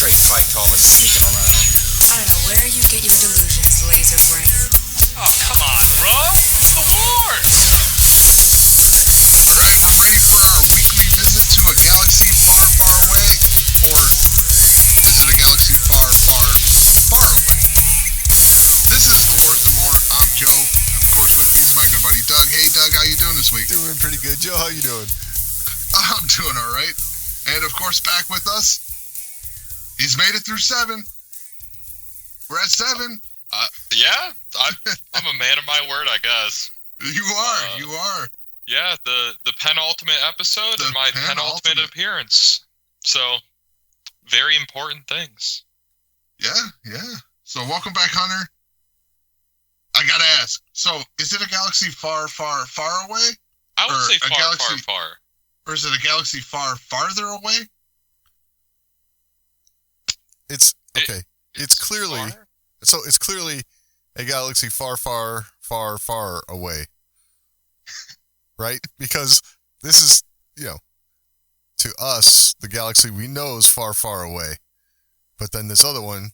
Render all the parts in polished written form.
Straight fight to all the sneaking around. I don't know where you get your delusions, laser brain. Oh, come on, bro. It's the wars. Alright, we're ready for our weekly visit to a galaxy far, far away. Or is it a galaxy far, far, far away? This is The Word the More. I'm Joe. Of course, with me is my good buddy Doug. Hey, Doug, how you doing this week? Doing pretty good. Joe, how you doing? I'm doing alright. And of course, back with us, he's made it through 7. We're at 7. Yeah, I'm a man of my word, I guess. You are. Yeah, the penultimate episode and my penultimate appearance. So, very important things. Yeah. So, welcome back, Hunter. I gotta ask. So, is it a galaxy far, far, far away? I would say far, galaxy, far. Or is it a galaxy far, farther away? It's okay. It's clearly far? So it's clearly a galaxy far, far, far, far away. Right? Because this is, to us, the galaxy we know is far, far away. But then this other one,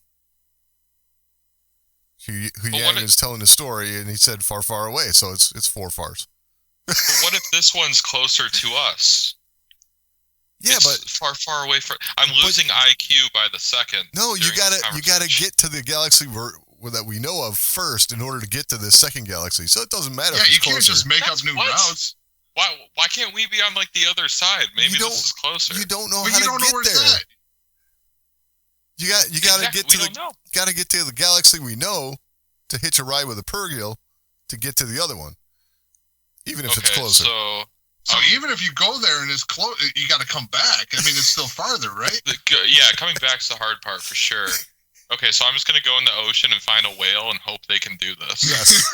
who Yang is telling the story, and he said far, far away. So it's 4 fars. But what if this one's closer to us? Yeah, it's but far, far away from. I'm losing IQ by the second. No, you gotta get to the galaxy that we know of first in order to get to the second galaxy. So it doesn't matter. Yeah, if it's you can't just make up new routes. Why can't we be on like the other side? Maybe this is closer. You don't know but how you don't to know get where there. It's at. You gotta get to Gotta get to the galaxy we know to hitch a ride with a Purgil to get to the other one, even if it's closer. So even if you go there and it's close, you got to come back. I mean, it's still farther, right? Yeah, coming back's the hard part for sure. Okay, so I'm just gonna go in the ocean and find a whale and hope they can do this. Yes.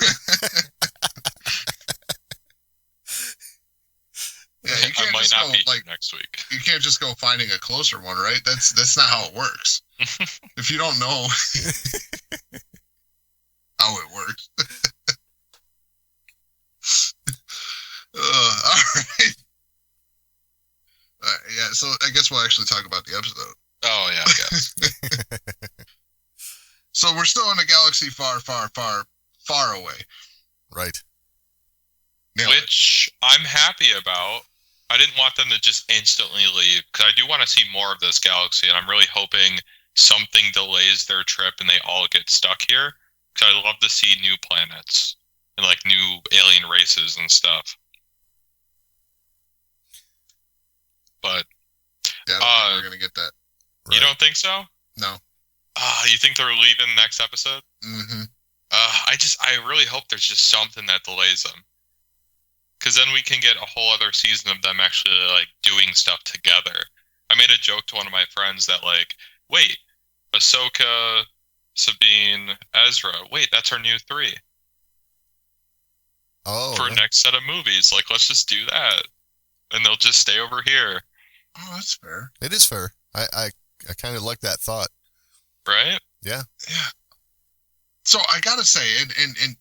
Yeah, you can't I might just not go be like next week. you can't just go finding a closer one, right? That's not how it works. If you don't know how it works. All right. Yeah, so I guess we'll actually talk about the episode. Oh yeah, I guess. So we're still in a galaxy far, far, far, far away. Right. Which I'm happy about. I didn't want them to just instantly leave, because I do want to see more of this galaxy, and I'm really hoping something delays their trip and they all get stuck here, because I love to see new planets and like new alien races and stuff. But yeah, I don't think we're gonna get that. You don't think so? No. You think they're leaving next episode? Mm-hmm. I really hope there's just something that delays them. Because then we can get a whole other season of them actually, like, doing stuff together. I made a joke to one of my friends that, like, wait, Ahsoka, Sabine, Ezra, wait, that's our new 3. Oh. For next set of movies. Like, let's just do that. And they'll just stay over here. Oh, that's fair. It is fair. I kind of like that thought. Right? Yeah. Yeah. So I gotta say, and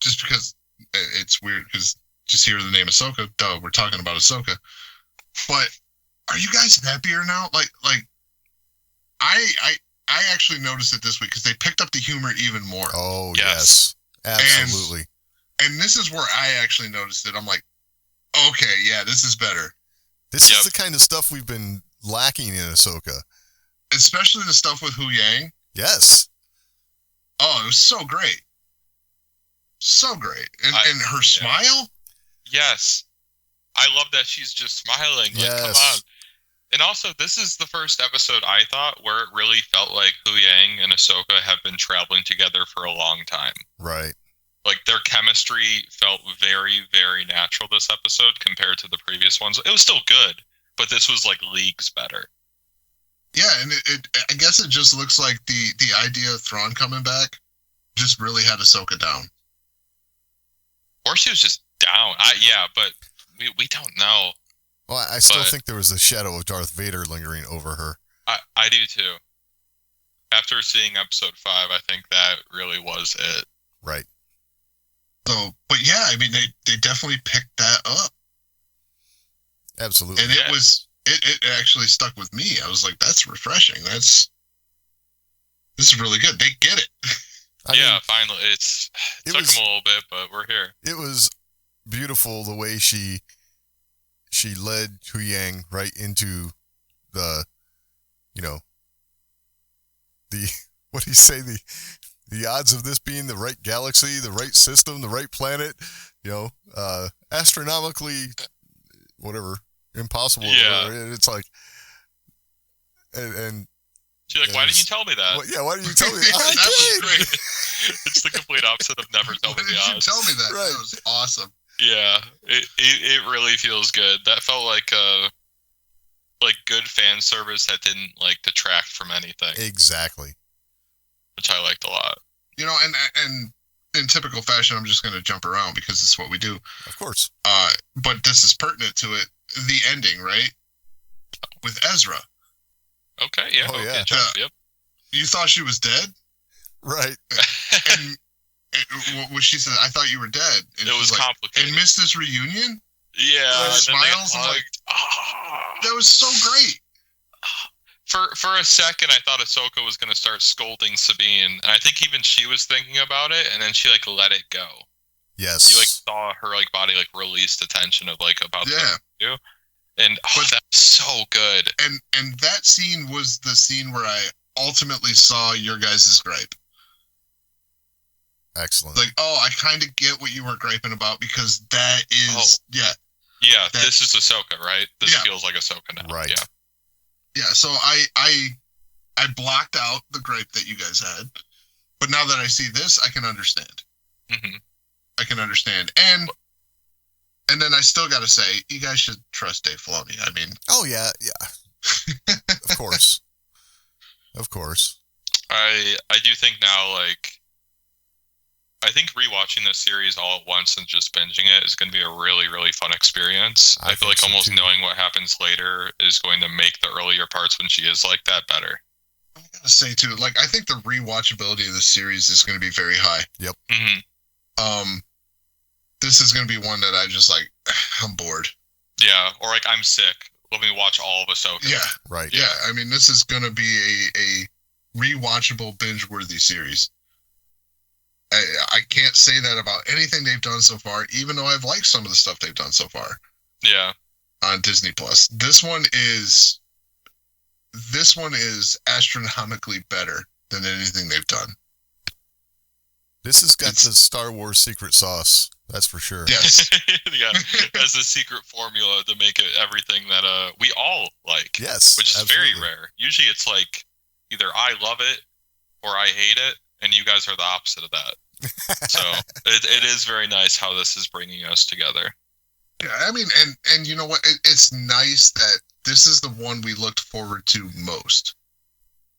just because it's weird, because just hear the name Ahsoka, duh, we're talking about Ahsoka. But are you guys happier now? Like I actually noticed it this week because they picked up the humor even more. Oh yes. Absolutely. And this is where I actually noticed it. I'm like, okay, yeah, this is better. This is the kind of stuff we've been lacking in Ahsoka. Especially the stuff with Hu Yang. Yes. Oh, it was so great. So great. And her smile? Yes. I love that she's just smiling. Like, yes. Come on. And also, this is the first episode, I thought, where it really felt like Hu Yang and Ahsoka have been traveling together for a long time. Right. Like, their chemistry felt very, very natural this episode compared to the previous ones. It was still good, but this was, like, leagues better. Yeah, and I guess it just looks like the idea of Thrawn coming back just really had Ahsoka down. Or she was just down. But we don't know. Well, I still think there was a shadow of Darth Vader lingering over her. I do too. After seeing episode 5, I think that really was it. Right. So, but yeah, I mean, they definitely picked that up. Absolutely. And it it actually stuck with me. I was like, that's refreshing. This is really good. They get it. I mean, finally. It took them a little bit, but we're here. It was beautiful the way she led Huyang right into the, what do you say, the odds of this being the right galaxy, the right system, the right planet, astronomically, whatever, impossible. Yeah. Whatever. It's like, and She's like, why didn't you tell me that? Why didn't you tell me that? That was great. It's the complete opposite of never tell Why me the didn't you odds. tell me that? Right. That was awesome. Yeah, it really feels good. That felt like good fan service that didn't detract from anything, Exactly. which I liked a lot. And in typical fashion, I'm just going to jump around because it's what we do. Of course. But this is pertinent to it. The ending, right? With Ezra. Okay, yeah. Oh, okay, yeah. Jeff, yep. You thought she was dead? Right. And what she said, I thought you were dead. And It was she's like, complicated. and missed this reunion? Yeah, Like, and then smiles, they I'm like, hugged. Ah. That was so great. For a second, I thought Ahsoka was gonna start scolding Sabine, and I think even she was thinking about it, and then she let it go. Yes. You saw her body release the tension of about Yeah. to do, and But- that's so good. And that scene was the scene where I ultimately saw your guys' gripe. Excellent. Like, I kind of get what you were griping about because that is, Yeah, That- this is Ahsoka, right? This Yeah. feels like Ahsoka now. Right. Yeah. Yeah, so I blocked out the gripe that you guys had, but now that I see this, I can understand. hmm I can understand, and then I still got to say, you guys should trust Dave Filoni. I mean, Oh yeah. Of course. Of course. I do think now, I think rewatching this series all at once and just binging it is going to be a really, really fun experience. I I feel think so, almost too. knowing what happens later is going to make the earlier parts when she is like that better. I gotta say too, I think the rewatchability of the series is going to be very high. hmm This is going to be one that I just I'm bored. Yeah, or I'm sick. Let me watch all of Ahsoka. Yeah, Right. yeah. I mean, this is going to be a rewatchable, binge-worthy series. I can't say that about anything they've done so far, even though I've liked some of the stuff they've done so far Yeah. on Disney Plus. This one is astronomically better than anything they've done. This has got It's- the Star Wars secret sauce. That's for sure. Yes. Yeah, as a secret formula to make it everything that we all like. Yes. Which is absolutely. very rare. Usually it's either I love it or I hate it, and you guys are the opposite of that. So it is very nice how this is bringing us together. Yeah, I mean, and you know what? It's nice that this is the one we looked forward to most.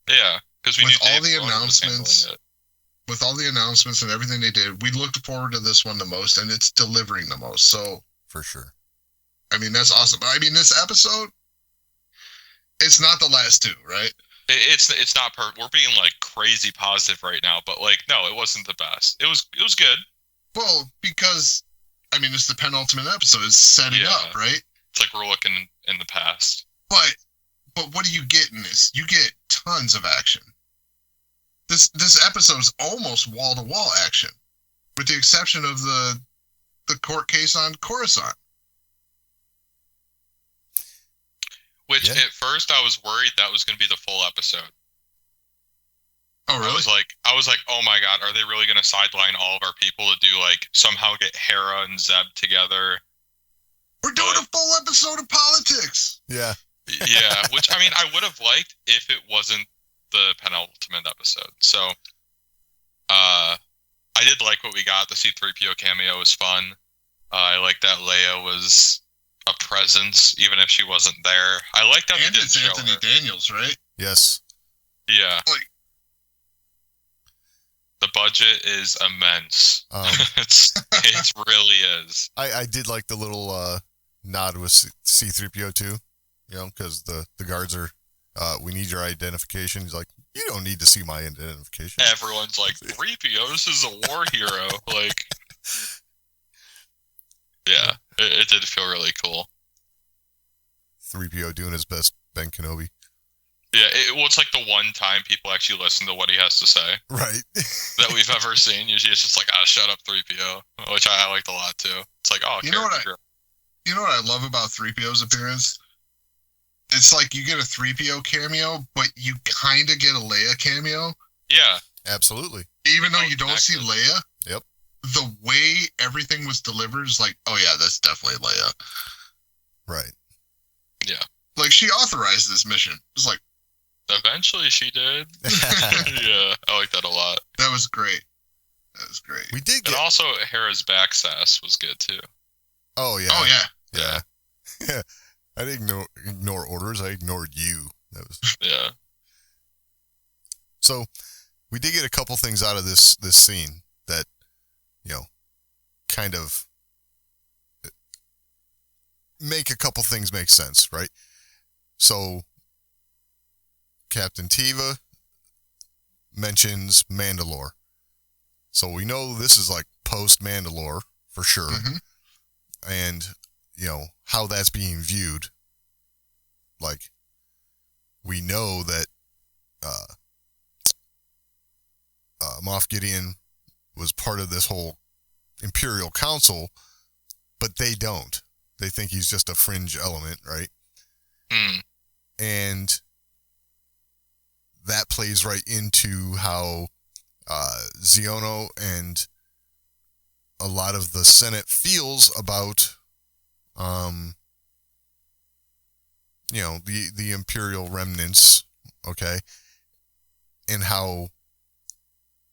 Yeah, because we With knew all Dave the Filoni was announcements, handling it. With all the announcements and everything they did, we looked forward to this one the most, and it's delivering the most. So, For sure. I mean, that's awesome. I mean, this episode, it's not the last two, right? It's not perfect. We're being crazy positive right now, but no, it wasn't the best. It was good. Well, because, I mean, it's the penultimate episode. It's setting Yeah. up, right? It's we're looking in the past. But what do you get in this? You get tons of action. This episode is almost wall-to-wall action, with the exception of the court case on Coruscant. Which Yeah. at first I was worried that was going to be the full episode. Oh, really? I was like, oh my god, are they really going to sideline all of our people to do somehow get Hera and Zeb together? We're doing a full episode of politics. Yeah. Yeah, which I mean, I would have liked if it wasn't the penultimate episode. So, I did like what we got. The C-3PO cameo was fun. I like that Leia was a presence, even if she wasn't there. I like that they And didn't it's show Anthony her. Daniels, right? Yes. Yeah. Like- The budget is immense. It really is. I did like the little nod with C-3PO too, because the guards are, we need your identification. He's like, you don't need to see my identification. Everyone's like, 3PO, this is a war hero. Yeah, it did feel really cool. 3PO doing his best Ben Kenobi. Yeah, it's like the one time people actually listen to what he has to say Right. that we've ever seen. Usually it's just like, shut up, 3PO, which I liked a lot too. It's like, You know what I love about 3PO's appearance? It's like you get a 3PO cameo, but you kind of get a Leia cameo. Yeah. Absolutely. Even though you don't see Leia. Yep. The way everything was delivered is like, oh yeah, that's definitely Leia. Right. Yeah. Like, she authorized this mission. It's like, eventually she did. Yeah, I like that a lot. That was great. We did get... And also Hera's back sass was good too. Oh, yeah. Oh, yeah. Yeah. Yeah. I didn't ignore orders. I ignored you. That was... Yeah. So, we did get a couple things out of this scene that, kind of make a couple things make sense, right? So, Captain Teva mentions Mandalore. So we know this is like post-Mandalore for sure. Mm-hmm. And, how that's being viewed. Like, we know that Moff Gideon was part of this whole Imperial Council, but they don't. They think he's just a fringe element, right? Mm. And that plays right into how Xiono and a lot of the Senate feels about, the Imperial remnants, okay? And how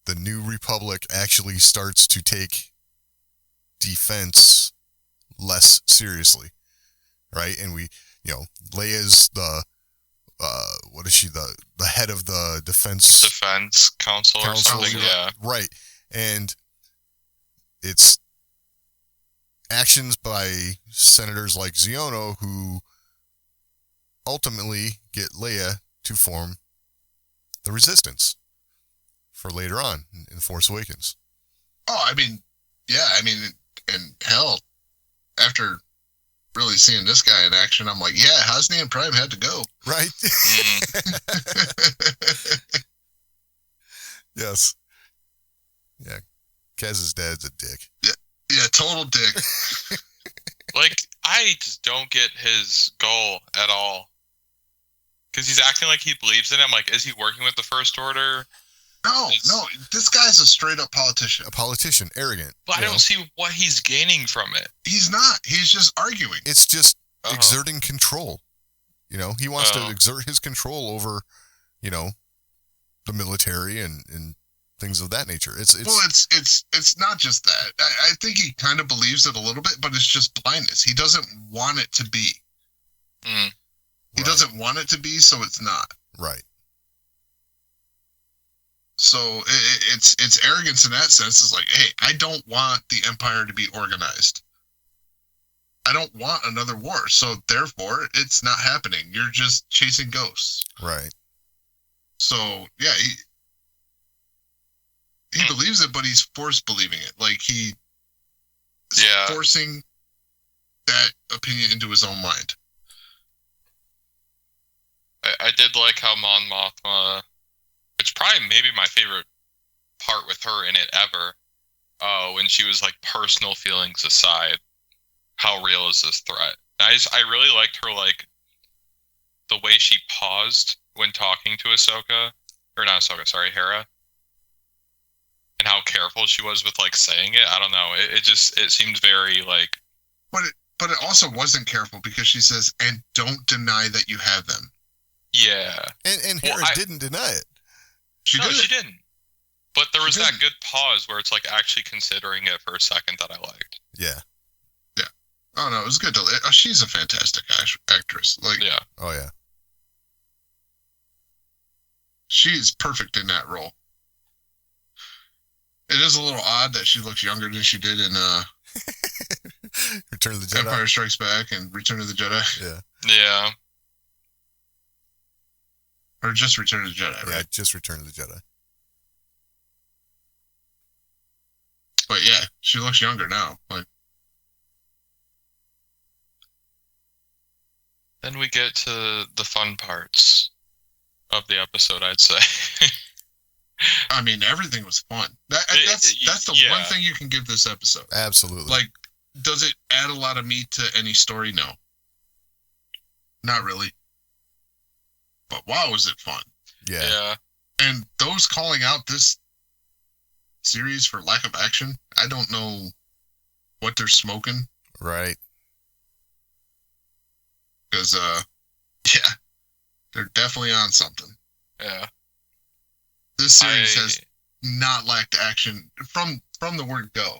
the New Republic actually starts to take defense less seriously, right? And we, Leia's the, what is she, the head of the Defense Council or something, yeah. Right. And it's actions by senators like Xiono who ultimately get Leia to form the Resistance for later on in Force Awakens. Oh, I mean, yeah, and hell, after really seeing this guy in action, I'm like, yeah, Hosni and Prime had to go. Right? Mm. Yes. Yeah. Kaz's dad's a dick. Yeah, total dick. Like, I just don't get his goal at all. Because he's acting like he believes in it. I'm like, is he working with the First Order? No, this guy's a straight up politician. A politician, arrogant. But I don't see what he's gaining from it. He's not. He's just arguing. It's just exerting control. He wants to exert his control over, the military and things of that nature. It's not just that. I think he kind of believes it a little bit, but it's just blindness. He doesn't want it to be. Mm. He doesn't want it to be, so it's not. Right. So it's arrogance in that sense. It's like, hey, I don't want the Empire to be organized. I don't want another war, so therefore it's not happening. You're just chasing ghosts. Right. So yeah, he believes it, but he's forced believing it. Like he's forcing that opinion into his own mind. I did like how Mon Mothma, which probably maybe my favorite part with her in it ever, when she was like, personal feelings aside, how real is this threat? And I really liked her, like, the way she paused when talking to Hera, and how careful she was with like saying it. I don't know. It seemed very like. But it also wasn't careful because she says, "And don't deny that you have them." Yeah. And Hera didn't deny it. She didn't. But there was that good pause where it's like actually considering it for a second that I liked. Yeah. Yeah. Oh no, it was good. She's a fantastic actress. Like. Yeah. Oh yeah. She's perfect in that role. It is a little odd that she looks younger than she did in Return of the Jedi. Empire Strikes Back and Return of the Jedi. Yeah. Yeah. Or just Return of the Jedi, right? Yeah, just Return of the Jedi. But yeah, she looks younger now. Like, Then we get to the fun parts of the episode, I'd say. I mean, everything was fun. That's the yeah. one thing you can give this episode. Absolutely. Like, does it add a lot of meat to any story? No. Not really. But wow, was it fun. Yeah. And those calling out this series for lack of action, I don't know what they're smoking. Right. Because, yeah, they're definitely on something. Yeah. This series has not lacked action from the word go.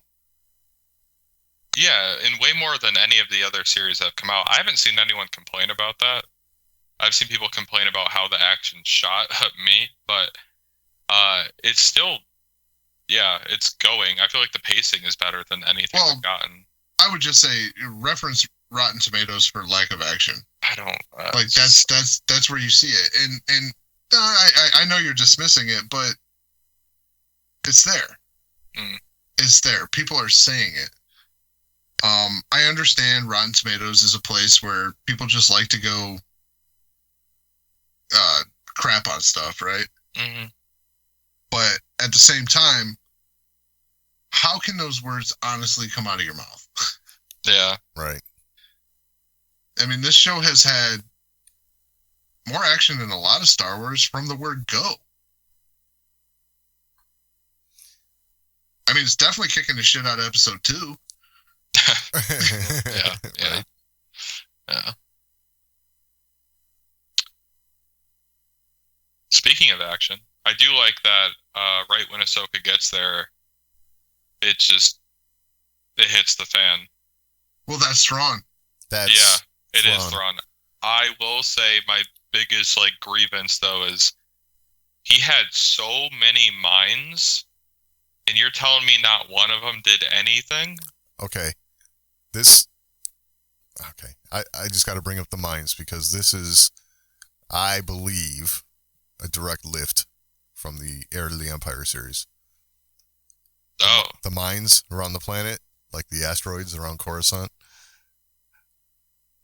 Yeah, and way more than any of the other series that have come out. I haven't seen anyone complain about that. I've seen people complain about how the action shot at me, but it's still, yeah, it's going. I feel like the pacing is better than anything I've gotten. I would just say reference Rotten Tomatoes for lack of action. I don't like that's where you see it, and I know you're dismissing it, but it's there. It's there. People are saying it. I understand Rotten Tomatoes is a place where people just like to go crap on stuff, right? Mm-hmm. But at the same time, how can those words honestly come out of your mouth? Yeah. Right. I mean, this show has had more action than a lot of Star Wars from the word go. I mean, it's definitely kicking the shit out of episode 2. Yeah. Right. Yeah. Speaking of action, I do like that right when Ahsoka gets there, it hits the fan. Well, that's Thrawn. It is Thrawn. I will say my biggest grievance though is he had so many mines, and you're telling me not one of them did anything? Okay. I just got to bring up the mines because this is, I believe, a direct lift from the Heir to the Empire series. Oh. The mines around the planet, like the asteroids around Coruscant.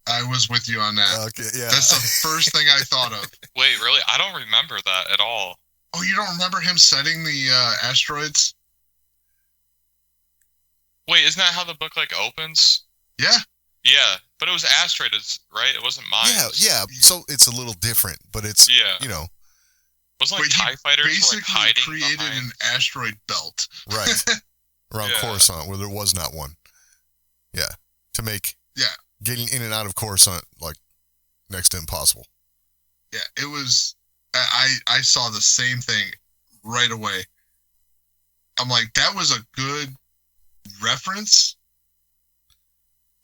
I was with you on that. Okay, yeah. That's the first thing I thought of. Wait, really? I don't remember that at all. Oh, you don't remember him setting the asteroids? Wait, isn't that how the book opens? Yeah. Yeah, but it was asteroids, right? It wasn't mines. Yeah. So it's a little different, but it's wasn't TIE fighters basically hiding created behind... an asteroid belt. Right. Around Coruscant, where there was not one. Yeah. To make getting in and out of Coruscant next to impossible. Yeah, it was. I saw the same thing right away. I'm like, that was a good reference,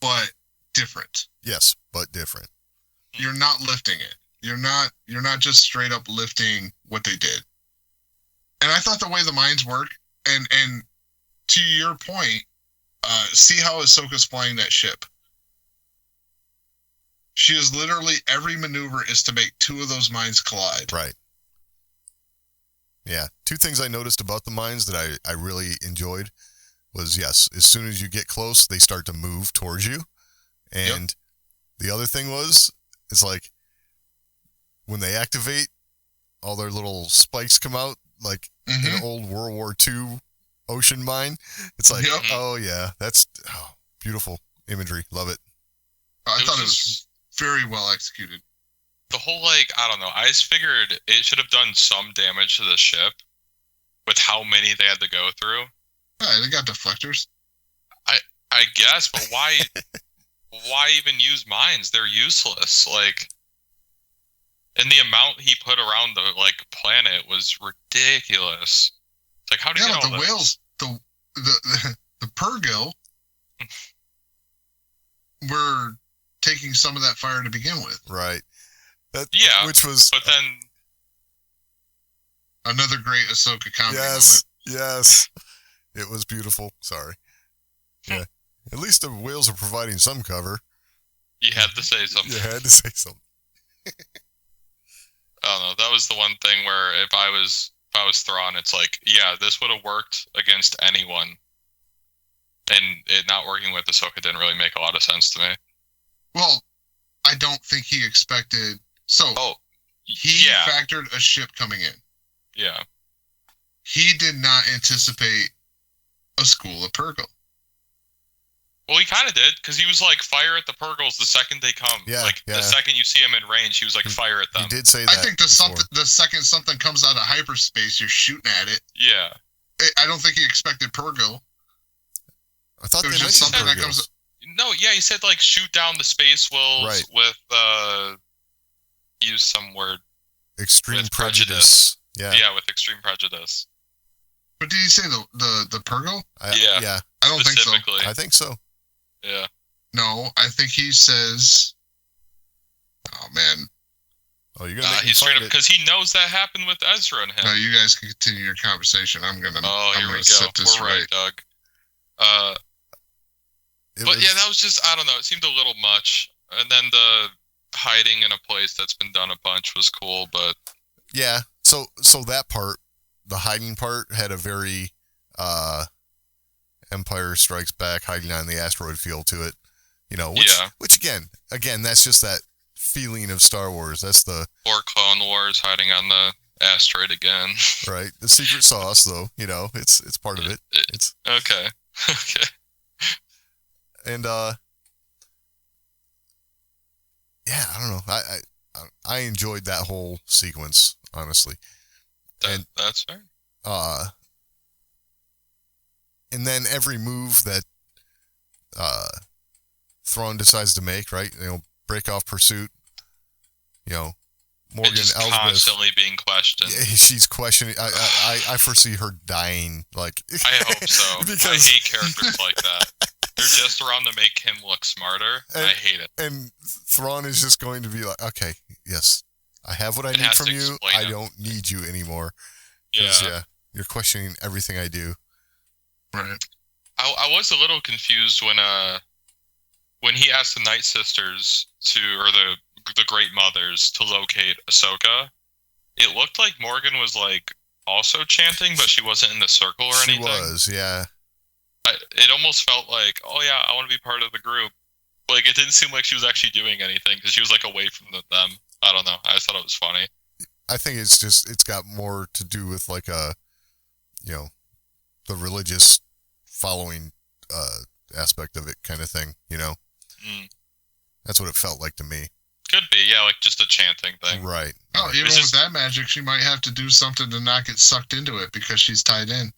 but different. Yes, but different. You're not lifting it. You're not just straight up lifting what they did. And I thought the way the mines work, and to your point, see how Ahsoka's flying that ship. She is literally, every maneuver is to make two of those mines collide. Right. Yeah. Two things I noticed about the mines that I really enjoyed was, yes, as soon as you get close, they start to move towards you. And the other thing was, it's like when they activate, all their little spikes come out, like an old World War II ocean mine. It's like, oh yeah, that's beautiful imagery. Love it. I thought it was very well executed. The whole, I don't know, I just figured it should have done some damage to the ship with how many they had to go through. Yeah, they got deflectors. I guess, but why even use mines? They're useless. And the amount he put around the planet was ridiculous. It's how do you get all the this? whales, the Purrgil were taking some of that fire to begin with. Right. Which was... But then... Another great Ahsoka comedy moment. Yes. It was beautiful. Sorry. Yeah. At least the whales are providing some cover. You had to say something. You had to say something. I don't know. That was the one thing where if I was Thrawn, it's this would have worked against anyone. And it not working with Ahsoka didn't really make a lot of sense to me. Well, I don't think he expected. So Oh, he yeah, factored a ship coming in. yeah. He did not anticipate a school of Purgle. Well, he kind of did, because he was like, fire at the Purgles the second they come. Yeah, like, yeah. the second you see him in range, he was like, fire at them. He did say that. I think the second something comes out of hyperspace, you're shooting at it. Yeah. I don't think he expected Purgle. I thought It they was mentioned just something that Purgles. comes. No, yeah, he said, like, shoot down the space wolves Right. with, use some word. Extreme with prejudice. Yeah. Yeah, with extreme prejudice. But did he say the Purgle? Yeah. Yeah. I don't think so. Specifically. I think so. Yeah. No, I think he says. Oh man, Oh, you're gonna make me He's straight find up, it. because he knows that happened with Ezra and him. no, you guys can continue your conversation. I'm Here gonna we go. set this We're right, Doug. It But was- yeah, that was just, I don't know, it seemed a little much. And then the hiding in a place that's been done a bunch was cool, but Yeah. So that part, the hiding part, had a very Empire Strikes Back, hiding on the asteroid feel to it. You know, which again, that's just that feeling of Star Wars. That's the or Clone Wars hiding on the asteroid again. right, the secret sauce, though. You know, it's part of it. It's Okay. Okay. and yeah, I don't know. I enjoyed that whole sequence, honestly. That's fair. And then every move that Thrawn decides to make, right? You know, break off pursuit. You know, Morgan And just Elsbeth. constantly being questioned. Yeah, she's questioning. I foresee her dying. Like I hope so. I because hate characters like that. They're just around to make him look smarter. I hate it. and Thrawn is just going to be like, okay, yes, I have what I It need has from to you. explain I it. don't need you anymore. Yeah. Yeah, you're questioning everything I do. right. I was a little confused when he asked the Night Sisters or the Great Mothers to locate Ahsoka. It looked like Morgan was like also chanting, but she wasn't in the circle or anything. She was, yeah. It almost felt like, oh yeah, I want to be part of the group. Like, it didn't seem like she was actually doing anything because she was like away from them. I don't know. I just thought it was funny. I think it's got more to do with like the religious following aspect of it kind of thing, you know. Mm. That's what it felt like to me. Could be, yeah, like just a chanting thing. Right. Oh, even It's with just- that magic, she might have to do something to not get sucked into it because she's tied in.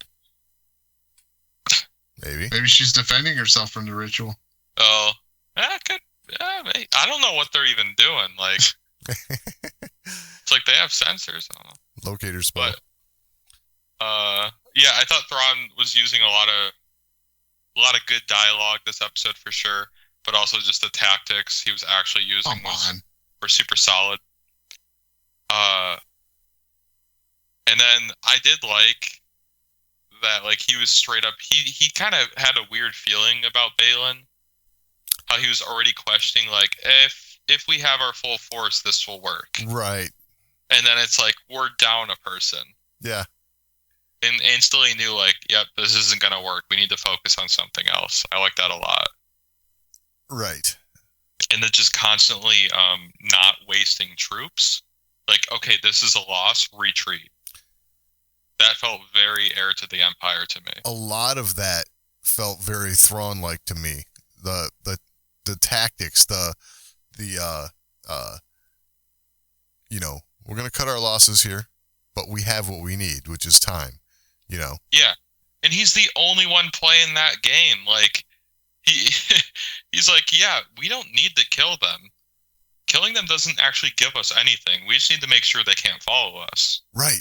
Maybe. Maybe she's defending herself from the ritual. Oh, maybe. I don't know what they're even doing. Like, it's like they have sensors. I don't know. Locator spell. But, yeah, I thought Thrawn was using a lot of good dialogue this episode for sure, but also just the tactics he was actually using were super solid. And then I did like that, like, he was straight up, he kind of had a weird feeling about Balin, how he was already questioning, like, if we have our full force, this will work. Right. And then it's like, we're down a person. Yeah. And instantly knew, like, yep, this isn't going to work. We need to focus on something else. I like that a lot. Right. And then just constantly not wasting troops. Like, okay, this is a loss, retreat. That felt very heir to the Empire to me. A lot of that felt very Thrawn-like to me. The tactics, you know, we're gonna cut our losses here, but we have what we need, which is time. You know. Yeah, and he's the only one playing that game. Like, he's like, yeah, we don't need to kill them. Killing them doesn't actually give us anything. We just need to make sure they can't follow us. Right.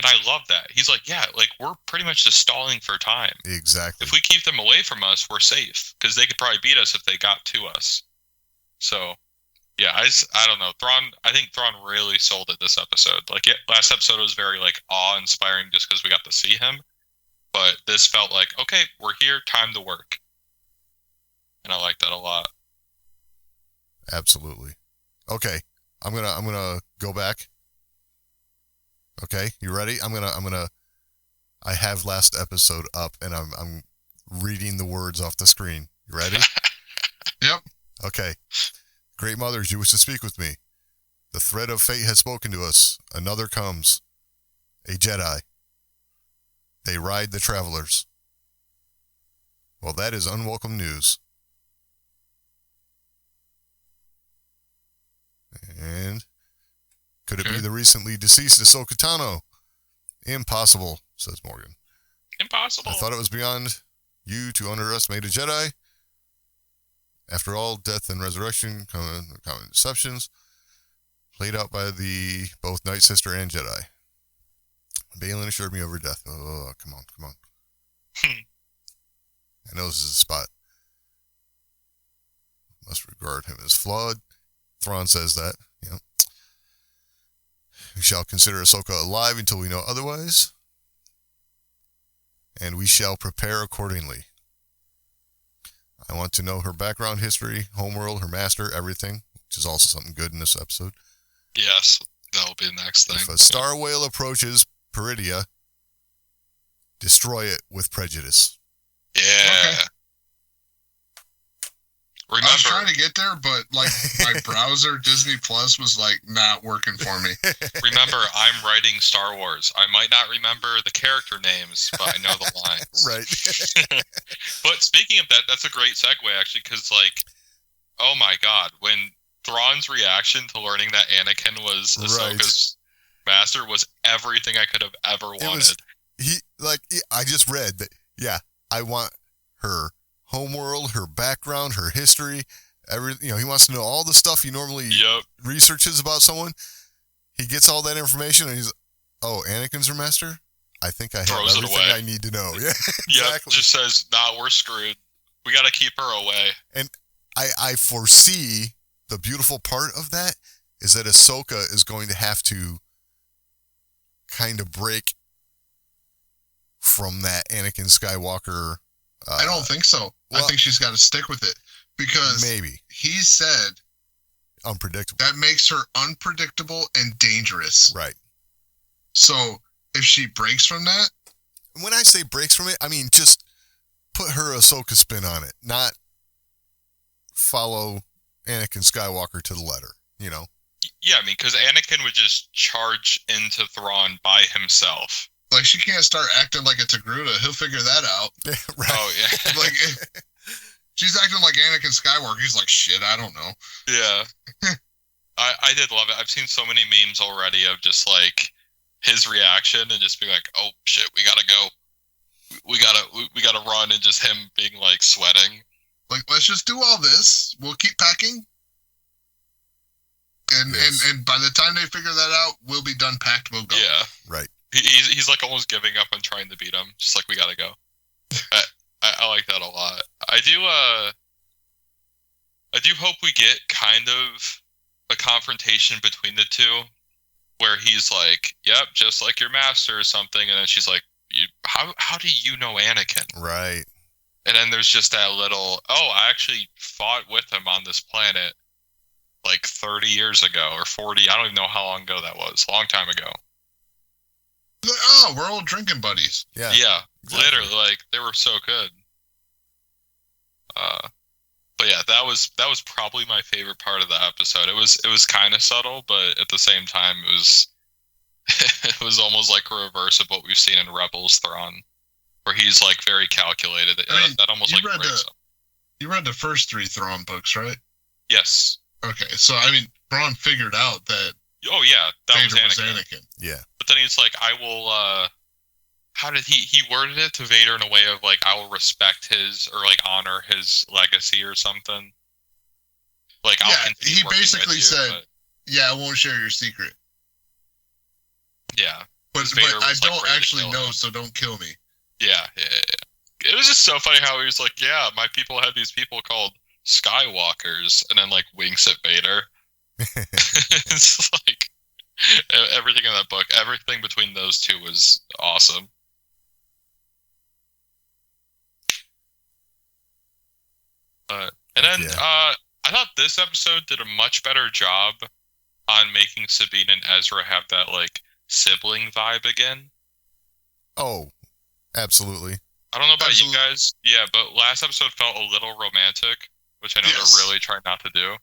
And I love that. He's like, yeah, like, we're pretty much just stalling for time. Exactly. If we keep them away from us, we're safe, because they could probably beat us if they got to us. So, yeah, I don't know. I think Thrawn really sold it this episode. Like, last episode was very, like, awe-inspiring just because we got to see him. But this felt like, okay, we're here, time to work. And I like that a lot. Absolutely. Okay. I'm gonna go back. Okay, you ready? I have last episode up and I'm reading the words off the screen. You ready? Yep. Okay. Great mothers, you wish to speak with me. The thread of fate has spoken to us. Another comes. A Jedi. They ride the travelers. Well, that is unwelcome news. And could it be the recently deceased Ahsoka Tano? Impossible, says Morgan. Impossible. I thought it was beyond you to underestimate a Jedi. After all, death and resurrection, common deceptions, played out by the both Night Sister and Jedi. Balin assured me over death. Oh, come on. I know this is a spot. Must regard him as flawed. Thrawn says that. Yeah. We shall consider Ahsoka alive until we know otherwise. And we shall prepare accordingly. I want to know her background, history, homeworld, her master, everything, which is also something good in this episode. Yes, that'll be the next thing. If a star whale approaches Peridia, destroy it with prejudice. Yeah. Okay. Remember, I was trying to get there, but like my browser, Disney Plus, was like not working for me. remember, I'm writing Star Wars. I might not remember the character names, but I know the lines. Right. But speaking of that, that's a great segue, actually, because, like, oh my god, when Thrawn's reaction to learning that Anakin was Ahsoka's master was everything I could have ever wanted. I just read that, yeah, I want her homeworld, her background, her history, he wants to know all the stuff he normally researches about someone. He gets all that information and he's, oh, Anakin's her master? I think I have everything I need to know. Yeah, exactly. Just says, nah, we're screwed. We got to keep her away. And I foresee the beautiful part of that is that Ahsoka is going to have to kind of break from that Anakin Skywalker. I don't think so. Well, I think she's got to stick with it because maybe he said unpredictable. That makes her unpredictable and dangerous. Right. So if she breaks from that, when I say breaks from it, I mean just put her Ahsoka spin on it, not follow Anakin Skywalker to the letter. Yeah, I mean, because Anakin would just charge into Thrawn by himself. Like, she can't start acting like a Togruta. He'll figure that out. Right. Oh, yeah. Like, she's acting like Anakin Skywalker. He's like, shit, I don't know. Yeah. I did love it. I've seen so many memes already of just, like, his reaction and just being like, oh, shit, we gotta go. We gotta run, and just him being, like, sweating. Like, let's just do all this. We'll keep packing. And by the time they figure that out, we'll be done packed. We'll go. Yeah. Right. He's like almost giving up on trying to beat him. Just like, we gotta go. I like that a lot. I do hope we get kind of a confrontation between the two, where he's like, "Yep, just like your master" or something, and then she's like, "How do you know Anakin?" Right. And then there's just that little, "Oh, I actually fought with him on this planet like 30 years ago or 40. I don't even know how long ago that was. A long time ago." Like, oh, we're old drinking buddies. Yeah. Yeah, exactly. literally, like, they were so good. But yeah, that was probably my favorite part of the episode. It was kind of subtle, but at the same time, it was it was almost like a reverse of what we've seen in Rebels Thrawn, where he's like very calculated. That almost like breaks him. You read the first 3 Thrawn books, right? Yes. Okay, so I mean, Thrawn figured out that. Oh yeah, that Vader was Anakin. Yeah. But then he's like, I will. How did he worded it to Vader in a way of like, I will respect his, or like honor his legacy or something. Like, I'll continue he working basically with you, said, "Yeah, I won't share your secret." Yeah. But Vader I was, like, don't ready to actually kill know, him. so don't kill me. Yeah. It was just so funny how he was like, yeah, my people had these people called Skywalkers, and then like winks at Vader. It's like everything in that book, everything between those two was awesome. And then I thought this episode did a much better job on making Sabine and Ezra have that like sibling vibe again. Oh, absolutely. I don't know about you guys, yeah, but last episode felt a little romantic, which I know they're really trying not to do.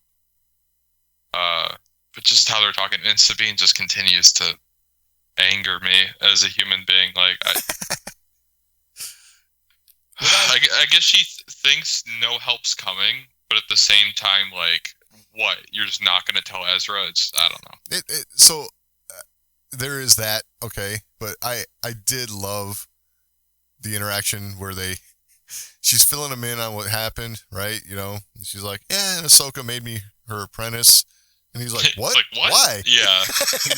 But just how they're talking, and Sabine just continues to anger me as a human being. Like, I guess she thinks no help's coming, but at the same time, like, what? You're just not going to tell Ezra? I don't know. So there is that, okay, but I did love the interaction where she's filling him in on what happened, right? You know, she's like, yeah, and Ahsoka made me her apprentice. And he's like, what? Like, what? Why? Yeah.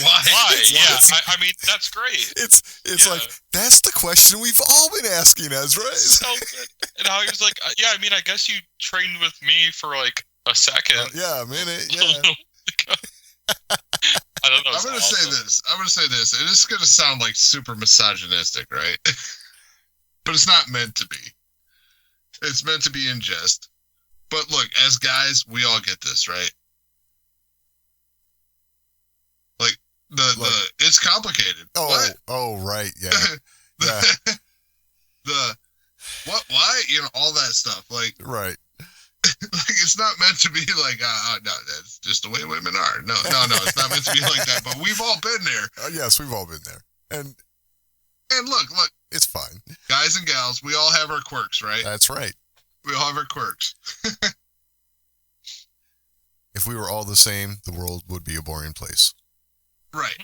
Why? Yeah. I mean, that's great. It's like, that's the question we've all been asking, Ezra. So good. And how he was like, yeah, I mean, I guess you trained with me for like a second. Yeah, a minute. Yeah. I don't know. I'm gonna say this. It is gonna sound like super misogynistic, right? But it's not meant to be. It's meant to be in jest. But look, as guys, we all get this, right? Like it's complicated. Oh, right, yeah. Yeah. Why? You know, all that stuff. Like, right. like it's not meant to be like, no, that's just the way women are. No, it's not meant to be like that. But we've all been there. Yes, we've all been there. And look, it's fine. Guys and gals, we all have our quirks, right? That's right. We all have our quirks. If we were all the same, the world would be a boring place. Right.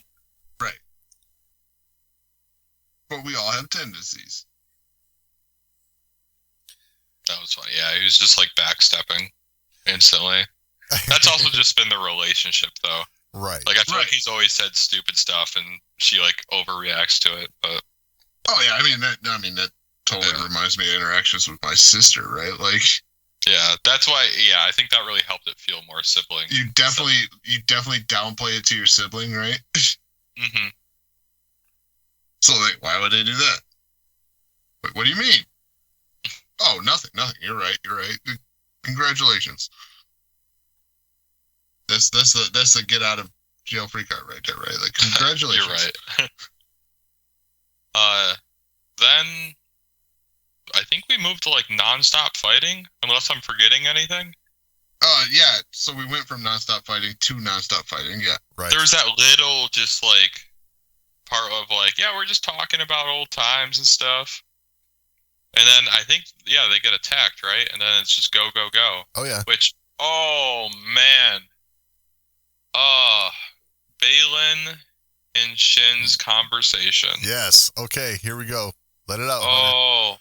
But we all have tendencies. That was funny. Yeah, he was just like backstepping instantly. That's also just been the relationship, though. Right. Like, I feel like he's always said stupid stuff, and she like overreacts to it. But I mean that totally reminds me of interactions with my sister, right? Like, yeah, that's why. Yeah, I think that really helped it feel more sibling. You definitely downplay it to your sibling, right? Mm-hmm. So like, why would they do that? Like, what do you mean? Oh, nothing. You're right. Congratulations. That's the get out of jail free card right there, right? Like, congratulations. You're right. Then I think we moved to like nonstop fighting, unless I'm forgetting anything. Yeah. So we went from nonstop fighting to nonstop fighting. Yeah. Right. There was that little just like part of like, yeah, we're just talking about old times and stuff. And then I think, yeah, they get attacked, right? And then it's just go, go, go. Oh, yeah. Which, oh, man. Balin and Shin's conversation. Yes. Okay, here we go. Let it out. Oh.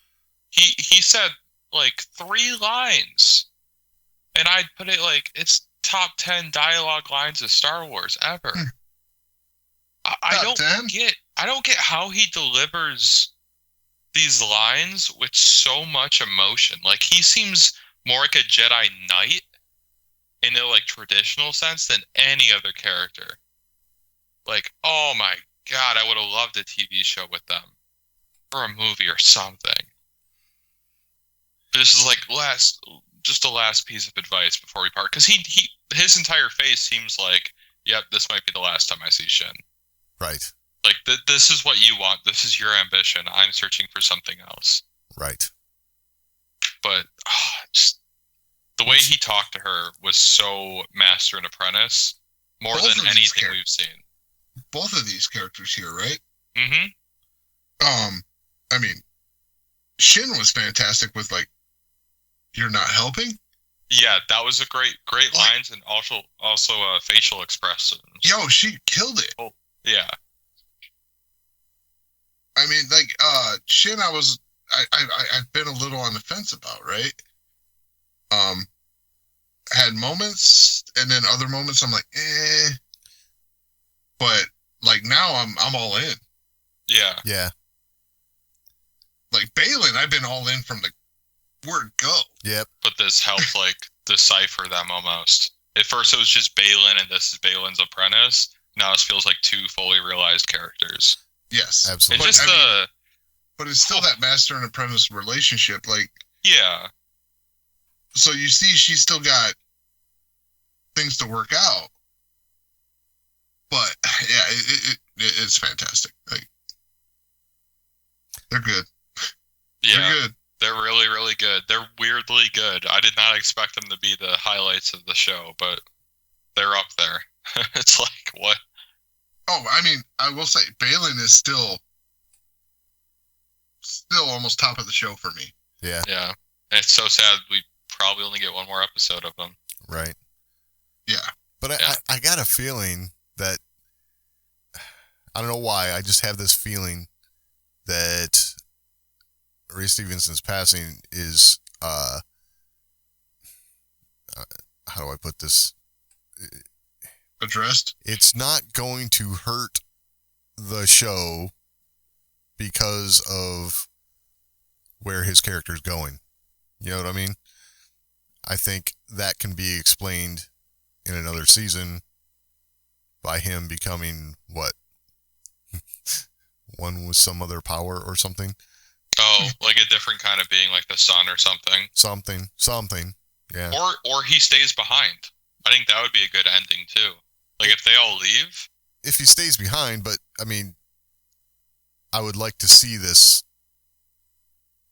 He said, like, 3 lines. And I'd put it like, it's top 10 dialogue lines of Star Wars ever. I don't get how he delivers these lines with so much emotion. Like, he seems more like a Jedi Knight in a like traditional sense than any other character. Like, oh my god, I would have loved a TV show with them or a movie or something. This is like the last piece of advice before we part, because his entire face seems like, yep, this might be the last time I see Shin. Right. Like, this is what you want. This is your ambition. I'm searching for something else. Right. But just the way he talked to her was so master and apprentice, more than anything we've seen. Both of these characters here, right? Mm-hmm. I mean, Shin was fantastic with like, you're not helping? Yeah, that was a great lines, and also facial expressions. Yo, she killed it. Oh, yeah. I mean, like, Shin, I've been a little on the fence about, right? Had moments, and then other moments I'm like, eh. But like now I'm all in. Yeah. Yeah. Like Balin, I've been all in from the word go. Yep. But this helped like decipher them almost. At first it was just Balin and this is Balin's apprentice. Now it feels like 2 fully realized characters. Yes. Absolutely. And just but it's still that master and apprentice relationship, like, yeah. So you see she's still got things to work out. But yeah, it's fantastic. Like, they're good. Yeah. They're good. They're really, really good. They're weirdly good. I did not expect them to be the highlights of the show, but they're up there. It's like, what? Oh, I mean, I will say Balin is still almost top of the show for me. Yeah. Yeah. And it's so sad we probably only get one more episode of him. Right. Yeah. But I got a feeling that, I don't know why, I just have this feeling that Ray Stevenson's passing is, how do I put this? Addressed? It's not going to hurt the show because of where his character's going. You know what I mean? I think that can be explained in another season by him becoming, what? One with some other power or something? Oh, like a different kind of being, like the sun or something. Something. Yeah. Or he stays behind. I think that would be a good ending too. Like if they all leave. If he stays behind, but I mean, I would like to see this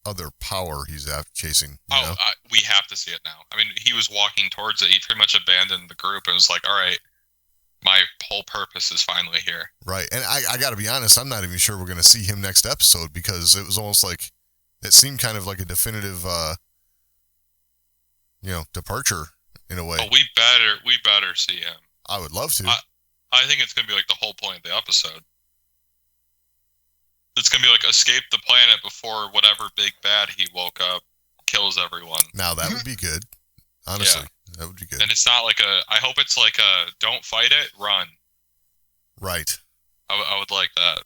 other power he's chasing. We have to see it now. I mean, he was walking towards it. He pretty much abandoned the group and was like, all right, my whole purpose is finally here. Right. And I got to be honest, I'm not even sure we're going to see him next episode because it was almost like, it seemed kind of like a definitive, departure in a way. Oh, we better see him. I would love to. I think it's going to be like the whole point of the episode. It's going to be like escape the planet before whatever big bad he woke up kills everyone. Now that would be good. Honestly, that would be good. And it's not like I hope it's like don't fight it, run. Right. I would like that.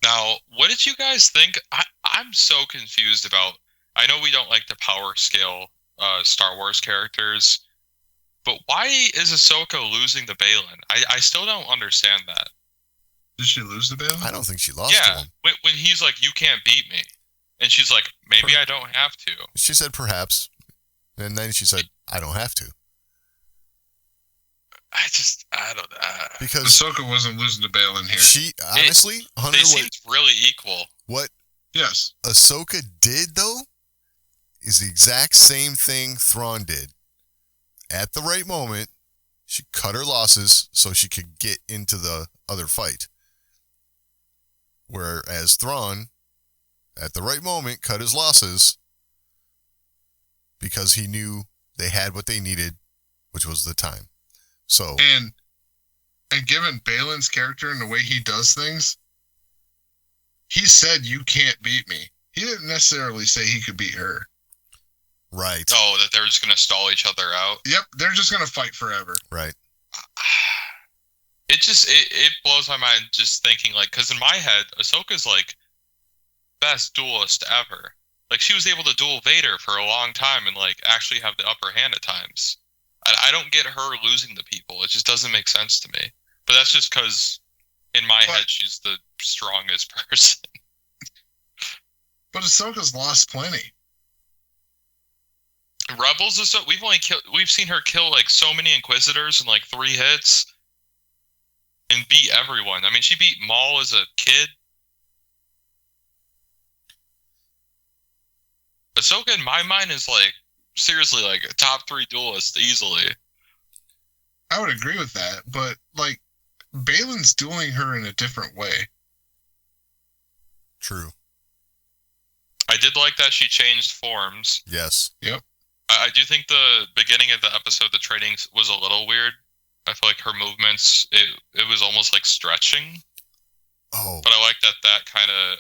Now, what did you guys think? I'm so confused about, I know we don't like the power scale Star Wars characters, but why is Ahsoka losing to Balin? I still don't understand that. Did she lose the Balin? I don't think she lost to him. When he's like, you can't beat me. And she's like, maybe I don't have to. She said perhaps. And then she said, I don't have to. I don't know. Because Ahsoka wasn't losing to Balin here. She, honestly, they seemed really equal. What Yes. Ahsoka did, though, is the exact same thing Thrawn did. At the right moment, she cut her losses so she could get into the other fight. Whereas Thrawn, at the right moment, cut his losses because he knew they had what they needed, which was the time. So and given Balin's character and the way he does things, he said you can't beat me. He didn't necessarily say he could beat her. Right. Oh, that they're just gonna stall each other out. Yep, they're just gonna fight forever. Right. It blows my mind just thinking, like, because in my head, Ahsoka's like best duelist ever. Like, she was able to duel Vader for a long time and like actually have the upper hand at times. I don't get her losing to people. It just doesn't make sense to me. But that's just because in my head she's the strongest person. But Ahsoka's lost plenty. Rebels is we've seen her kill like so many Inquisitors in like 3 hits and beat everyone. I mean, she beat Maul as a kid. Ahsoka in my mind is like seriously like a top 3 duelist easily. I would agree with that, but like Balin's dueling her in a different way. True. I did like that she changed forms. Yes. Yep. I do think the beginning of the episode, the training was a little weird. I feel like her movements, it was almost like stretching. Oh. But I like that kind of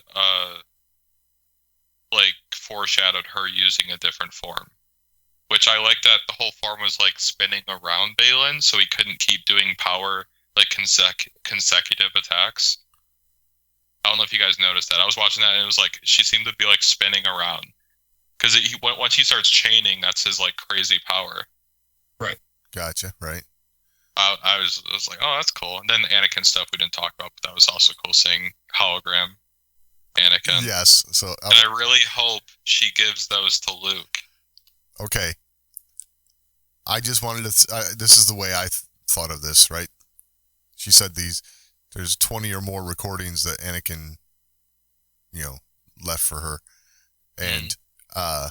like foreshadowed her using a different form. Which I like that the whole form was like spinning around Balin, so he couldn't keep doing power like consecutive attacks. I don't know if you guys noticed that. I was watching that and it was like she seemed to be like spinning around. Because once he starts chaining, that's his like crazy power. Right. Gotcha. Right. I was like, oh, that's cool. And then the Anakin stuff we didn't talk about, but that was also cool seeing hologram Anakin. Yes. So and I really hope she gives those to Luke. Okay. I just wanted to. This is the way I thought of this. Right. She said there's 20 or more recordings that Anakin, left for her, and I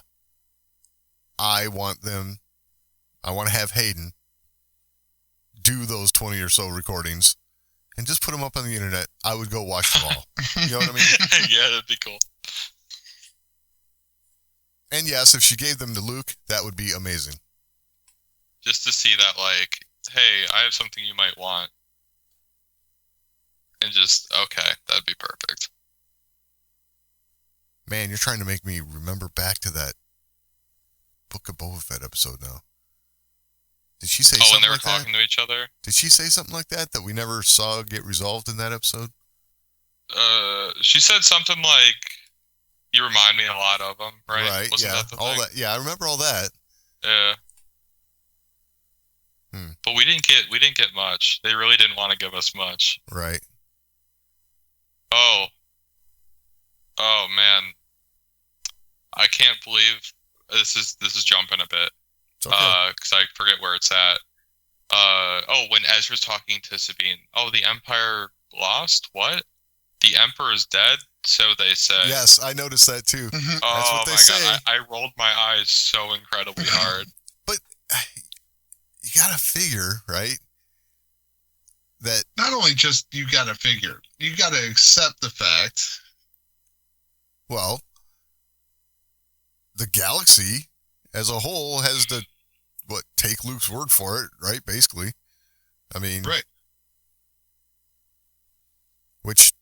want to have Hayden do those 20 or so recordings and just put them up on the internet, I would go watch them all. You know what I mean? Yeah, that'd be cool. And yes, if she gave them to Luke, that would be amazing. Just to see that, like, hey, I have something you might want. And just, okay, that'd be perfect. Man, you're trying to make me remember back to that Book of Boba Fett episode now. Did she say when something they were like that? talking to each other? Did she say something like that we never saw get resolved in that episode? She said something like, you remind me a lot of them, right? Right, Wasn't yeah. that the all thing? that. Yeah, I remember all that. Yeah. But we didn't get much. They really didn't want to give us much. Right. Oh man, I can't believe this is jumping a bit. It's okay. Because I forget where it's at. When Ezra's talking to Sabine. Oh, the Empire lost? What? The Emperor is dead? So they say. Yes, I noticed that too. Mhm. That's what they my say. God, I rolled my eyes so incredibly hard. But you gotta figure, right? That Not only just you got to figure, you got to accept the fact. well, the galaxy as a whole has to take Luke's word for it, right? Basically, I mean, Right. Which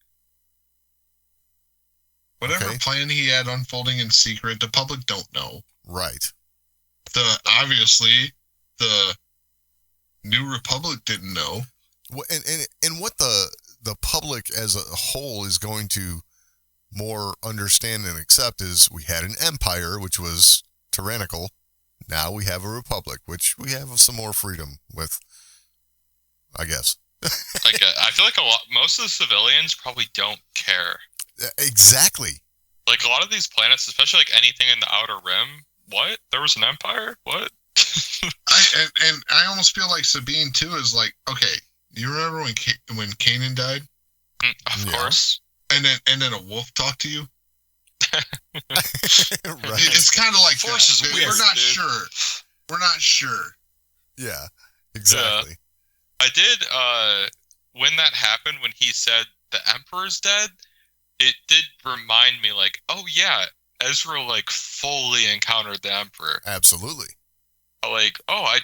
Whatever Okay. plan he had unfolding in secret, the public don't know. right? Obviously, the New Republic didn't know. And what the public as a whole is going to more understand and accept is we had an empire which was tyrannical. Now we have a republic, which we have some more freedom with, I guess. Like, I feel like most of the civilians probably don't care. Exactly. Like, a lot of these planets, especially like anything in the Outer Rim, what? There was an empire? What? I almost feel like Sabine too is like, okay, you remember when Kanan died, Of Yeah. course. and then a wolf talked to you? Right. It's kind of like Force that. is weird, We're not dude. sure. We're not sure. Yeah. Exactly. I did, when that happened, when he said the Emperor's dead, it did remind me, like, oh yeah, Ezra, like, fully encountered the Emperor. Absolutely. Like, oh, I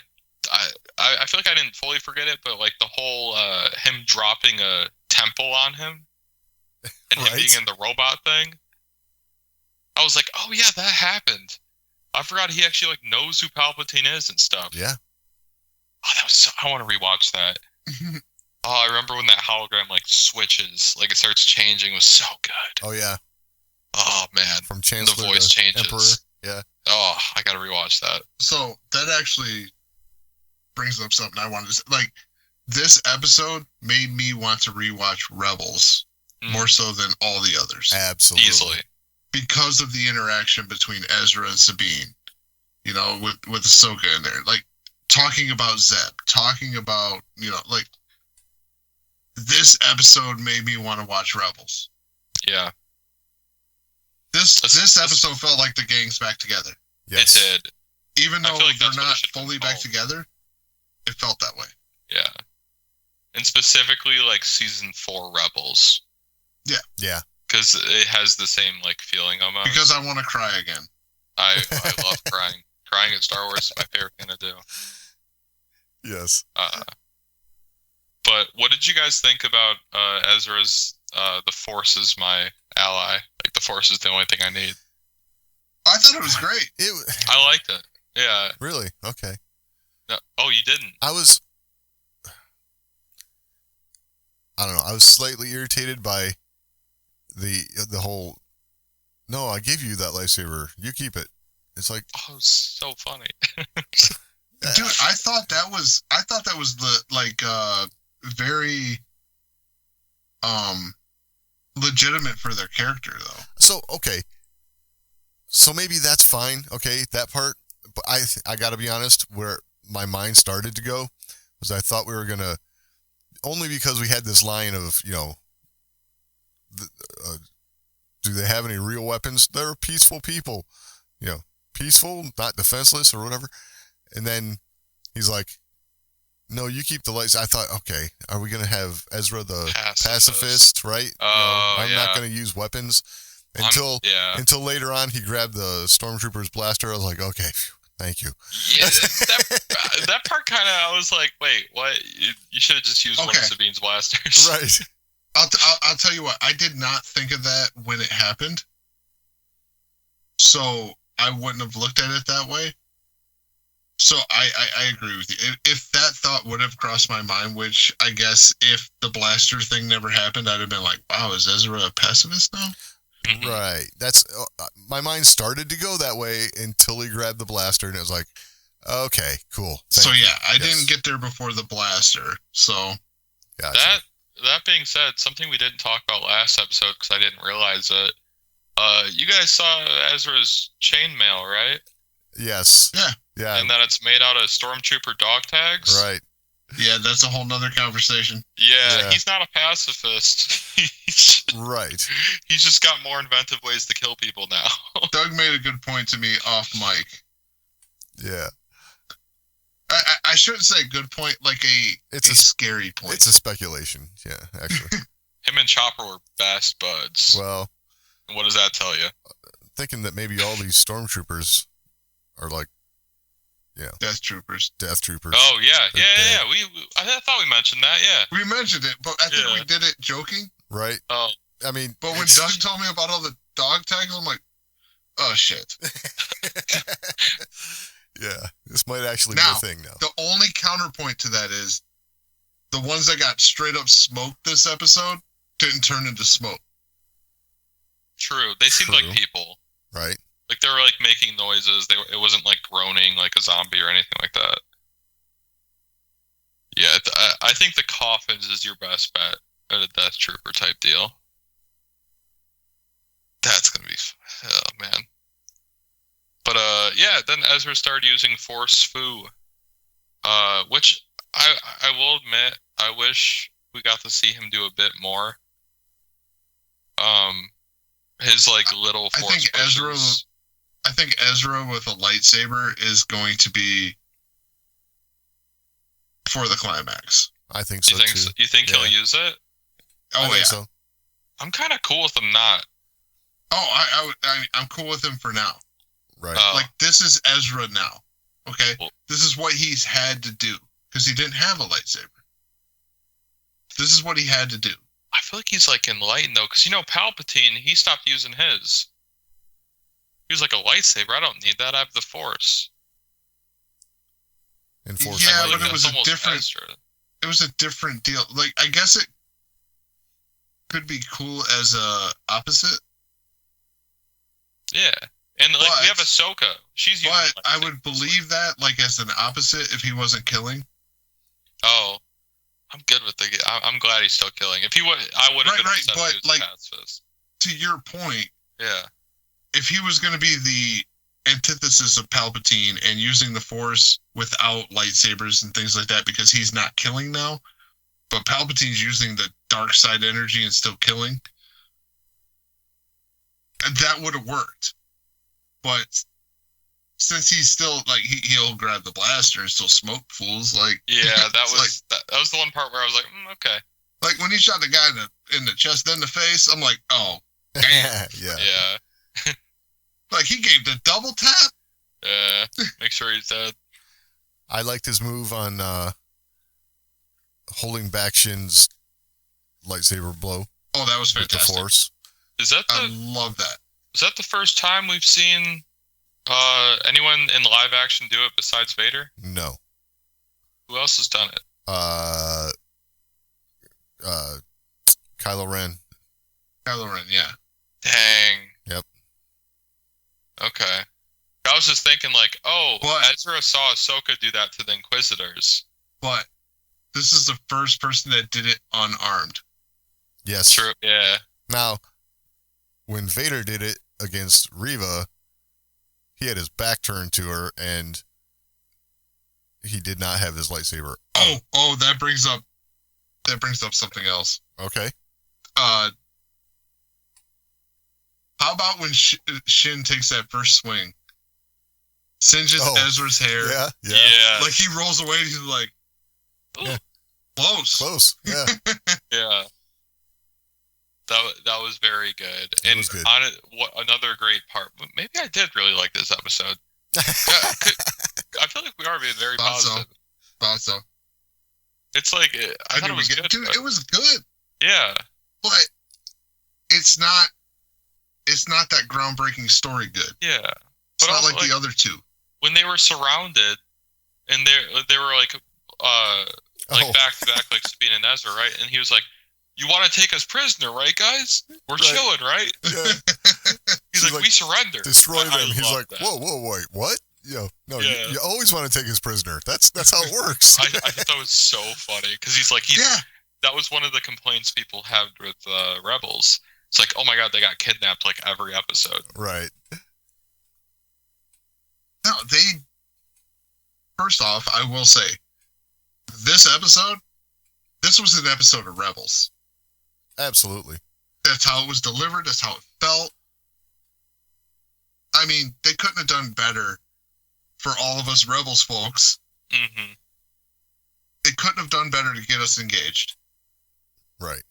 feel like I didn't fully forget it, but, like, the whole, him dropping a temple on him, and him Right. being in the robot thing, I was like, oh yeah, that happened. I forgot he actually, like, knows who Palpatine is and stuff. Yeah. Oh, that was so, I want to rewatch that. Oh, I remember when that hologram, like, switches, like, it starts changing. It was so good. Oh yeah. Oh man, From Chancellor the voice to changes. Emperor. Yeah. Oh, I gotta rewatch that. So that actually brings up something I wanted to say. Like, this episode made me want to rewatch Rebels more so than all the others Absolutely. Easily. because of the interaction between Ezra and Sabine. You know, with Ahsoka in there, like talking about Zeb, talking about, you know, like this episode made me want to watch Rebels. Yeah, This episode felt like the gang's back together. Yes. it did. Even I though feel like they're that's what it not should be fully back called. together, it felt that way. Yeah, and specifically like season 4 Rebels, Yeah. because it has the same like feeling almost. Because I want to cry again. I love crying. Crying at Star Wars is my favorite thing to do. Yes. But what did you guys think about Ezra's the Force is my ally? Like, the Force is the only thing I need. I thought it was great. I liked it. Yeah. Really? Okay. No, oh, you didn't? I don't know. I was slightly irritated by the whole. No, I gave you that lightsaber. You keep it. It's like, Oh, it was so funny. Dude, I thought that was the like very legitimate for their character though. so okay. So maybe that's fine. Okay, that part. But I got to be honest. Where my mind started to go was I thought we were gonna, only because we had this line of, you know, do they have any real weapons? They're peaceful people, you know, peaceful, not defenseless or whatever. And then he's like, No, you keep the lights. I thought, okay, are we gonna have Ezra the Pacifist. pacifist, right? Oh, I'm yeah. not gonna use weapons until Yeah. until later on. He grabbed the stormtrooper's blaster. I was like, okay, phew, thank you. Yeah, that part kind of, I was like, wait, what? You should have just used one of Okay. Sabine's blasters. Right. I'll tell you what. I did not think of that when it happened, so I wouldn't have looked at it that way. So I agree with you. If that thought would have crossed my mind, which I guess if the blaster thing never happened, I'd have been like, wow, is Ezra a pacifist now? Mhm. Right. That's my mind started to go that way until he grabbed the blaster, and it was like, okay, cool. So Thank you. yeah, I Yes. didn't get there before the blaster. So Gotcha. That being said, something we didn't talk about last episode because I didn't realize it. You guys saw Ezra's chainmail, right? Yes. Yeah. Yeah. And that it's made out of stormtrooper dog tags. Right. yeah, that's a whole nother conversation. Yeah, Yeah. he's not a pacifist. he's Right. just got more inventive ways to kill people now. Doug made a good point to me off mic. Yeah. I shouldn't say good point, like It's a a- scary point. It's a speculation. Yeah, actually. Him and Chopper were best buds. Well, What does that tell you? thinking that maybe all these stormtroopers are like Death Troopers. death troopers. Oh yeah, They're yeah, dead. yeah. I thought we mentioned that. Yeah. We mentioned it, but I think Yeah. we did it joking. Right. Oh, I mean, But when it's- Doug told me about all the dog tags, I'm like, oh shit. yeah, this might actually Now, be a thing now. The only counterpoint to that is the ones that got straight up smoked this episode didn't turn into smoke. true. They seemed True. like people. Right. Like they were like making noises. It wasn't like groaning like a zombie or anything like that. Yeah, I think the coffins is your best bet at a Death Trooper type deal. That's gonna be, oh man. But yeah, then Ezra started using Force Fu, which I will admit I wish we got to see him do a bit more. His like little I Force think Ezra- pushes. I think Ezra with a lightsaber is going to be for the climax. I think so You think too. you think Yeah. he'll use it? Oh I yeah. think so. I'm kind of cool with him not. Oh, I'm cool with him for now. Right. Like this is Ezra now. Okay, Well- this is what he's had to do because he didn't have a lightsaber. This is what he had to do. I feel like he's like enlightened though, because Palpatine, he stopped using his. He was like a lightsaber. I don't need that. I have the Force. And Force Yeah, I Lightning. but it that's was a almost different- Ezra. It was a different deal. Like I guess it could be cool as a opposite, Yeah, and like But- we have Ahsoka. She's using but I would lightsabers. believe that like as an opposite if he wasn't killing. Oh, I'm good with the. I'm glad he's still killing. If he would, I would have Right, been right, upset if but, he was like- pacifist. To your point, Yeah, if he was going to be the antithesis of Palpatine and using the Force without lightsabers and things like that because he's not killing now, but Palpatine's using the dark side energy and still killing, and that would have worked. But since he's still like he'll grab the blaster and still smoke fools, like yeah. That it's was that was the one part where I was like, okay, like when he shot the guy in the chest then the face, I'm like, oh, yeah. yeah, like he gave the double tap. make sure he's dead. I liked his move on holding back Shin's lightsaber blow Oh, that was with the fantastic. Force. Is that I the love that. is that the first time we've seen anyone in live action do it besides Vader? No. Who else has done it? Kylo Ren. Kylo Ren, yeah. Dang. Yep. Okay. I was just thinking like, oh, But- Ezra saw Ahsoka do that to the Inquisitors. But this is the first person that did it unarmed. Yes. True. Yeah. Now, when Vader did it against Reva, he had his back turned to her and he did not have his lightsaber. Oh, that brings up something else. Okay. How about when Shin takes that first swing, singes Oh, Ezra's hair, Yeah. Yeah. Yeah. like he rolls away and he's like, Yeah. Close. Yeah. Yeah. That was very good. It And was good. on it, another great part. Maybe I did really like this episode. I feel like we are being very positive. Thought so. It's like I thought it was good. Dude, it was good. Yeah. But it's not that groundbreaking story good. Yeah. It's But not also, like the other two. when they were surrounded, and they were like back to back, like Sabine and Ezra, right? And he was like, "You want to take us prisoner, right, guys? We're chilling, right?" Yeah. He's like, "We surrender." Destroy them. I He's love like, that. whoa, wait, what? No, Yeah. you always want to take his prisoner. That's how it works. I thought that was so funny because he's like, that was one of the complaints people had with Rebels. It's like, oh my god, they got kidnapped like every episode. Right. No, first off, I will say, this was an episode of Rebels. Absolutely. That's how it was delivered. That's how it felt. I mean, they couldn't have done better for all of us Rebels folks. Mm-hmm. They couldn't have done better to get us engaged. Right.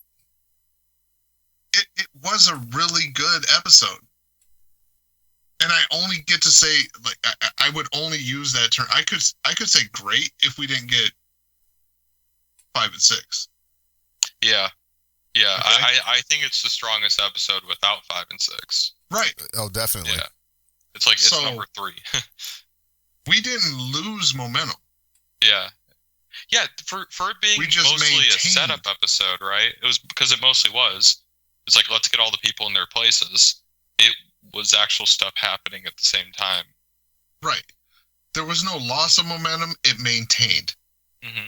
It was a really good episode. And I only get to say, like, I would only use that term. I could say great if we didn't get 5 and 6. Yeah. Yeah. Okay. I think it's the strongest episode without 5 and 6. Right. Oh, definitely. Yeah. It's like, it's So- number 3. We didn't lose momentum. Yeah. Yeah, for it being We just mostly a maintained. setup episode, right? It was because it mostly was. It's like, let's get all the people in their places. It was actual stuff happening at the same time. Right. There was no loss of momentum. It maintained. Mm-hmm.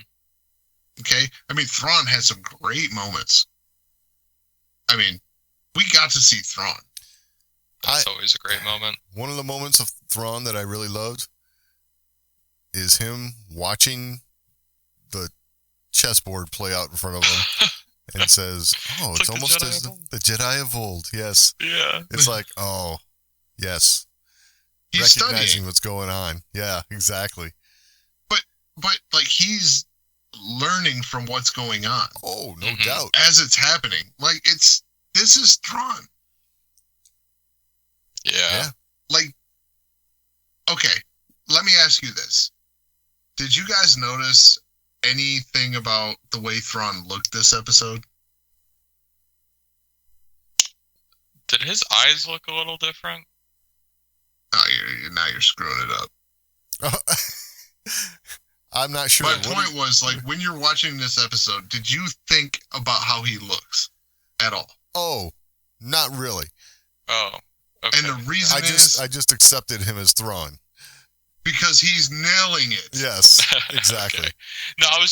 Okay? I mean, Thrawn had some great moments. I mean, we got to see Thrawn. That's always a great moment. One of the moments of Thrawn that I really loved is him watching the chessboard play out in front of him and says, "Oh, it's like the almost Jedi as of old." the Jedi of old." Yes. Yeah. It's like, oh, yes. He's Recognizing studying. what's going on. Yeah, exactly. But like, he's learning from what's going on Oh, no Mhm. doubt. as it's happening. Like, this is Thrawn. Yeah. Yeah. Like, okay, let me ask you this. Did you guys notice anything about the way Thrawn looked this episode? Did his eyes look a little different? Oh, now you're screwing it up. I'm not sure. My What point was, like, when you're watching this episode, did you think about how he looks at all? Oh, not really. Oh. Okay. And the reason I is just accepted him as Thrawn. because he's nailing it. Yes, exactly. Okay. No, I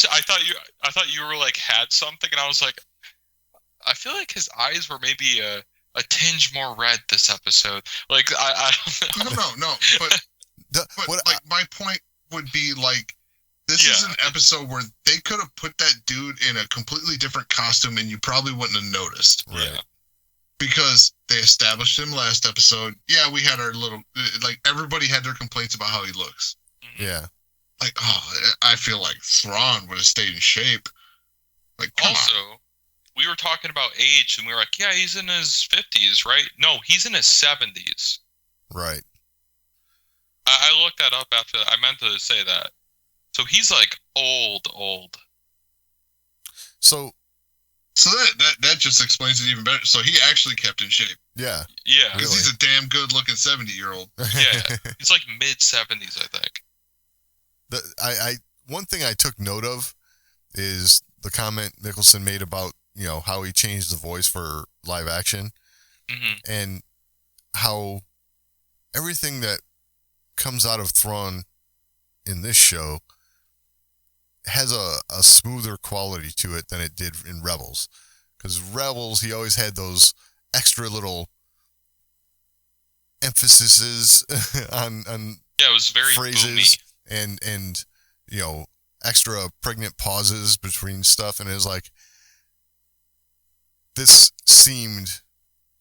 thought you were like had something, and I was like, I feel like his eyes were maybe a tinge more red this episode. Like I don't know. No. But What like, my point would be, like, this is Yeah. an episode where they could have put that dude in a completely different costume and you probably wouldn't have noticed. Right. Yeah. Because they established him last episode. Yeah, we had our little, like, everybody had their complaints about how he looks. Yeah. Like, oh, I feel like Thrawn would have stayed in shape. Like, come Also, on. we were talking about age, and we were like, yeah, he's in his 50s, right? No, he's in his 70s. Right. I looked that up after. I meant to say that. So he's like old. So, So that just explains it even better. So he actually kept in shape. yeah. Yeah. Because Really? he's a damn good looking 70-year-old. Yeah. He's like mid 70s, I think. One thing I took note of is the comment Nicholson made about, how he changed the voice for live action Hmm. and how everything that comes out of Thrawn in this show has a smoother quality to it than it did in Rebels. Because Rebels, he always had those extra little emphases on Yeah, it was very phrases boomy. and extra pregnant pauses between stuff, and it was like this seemed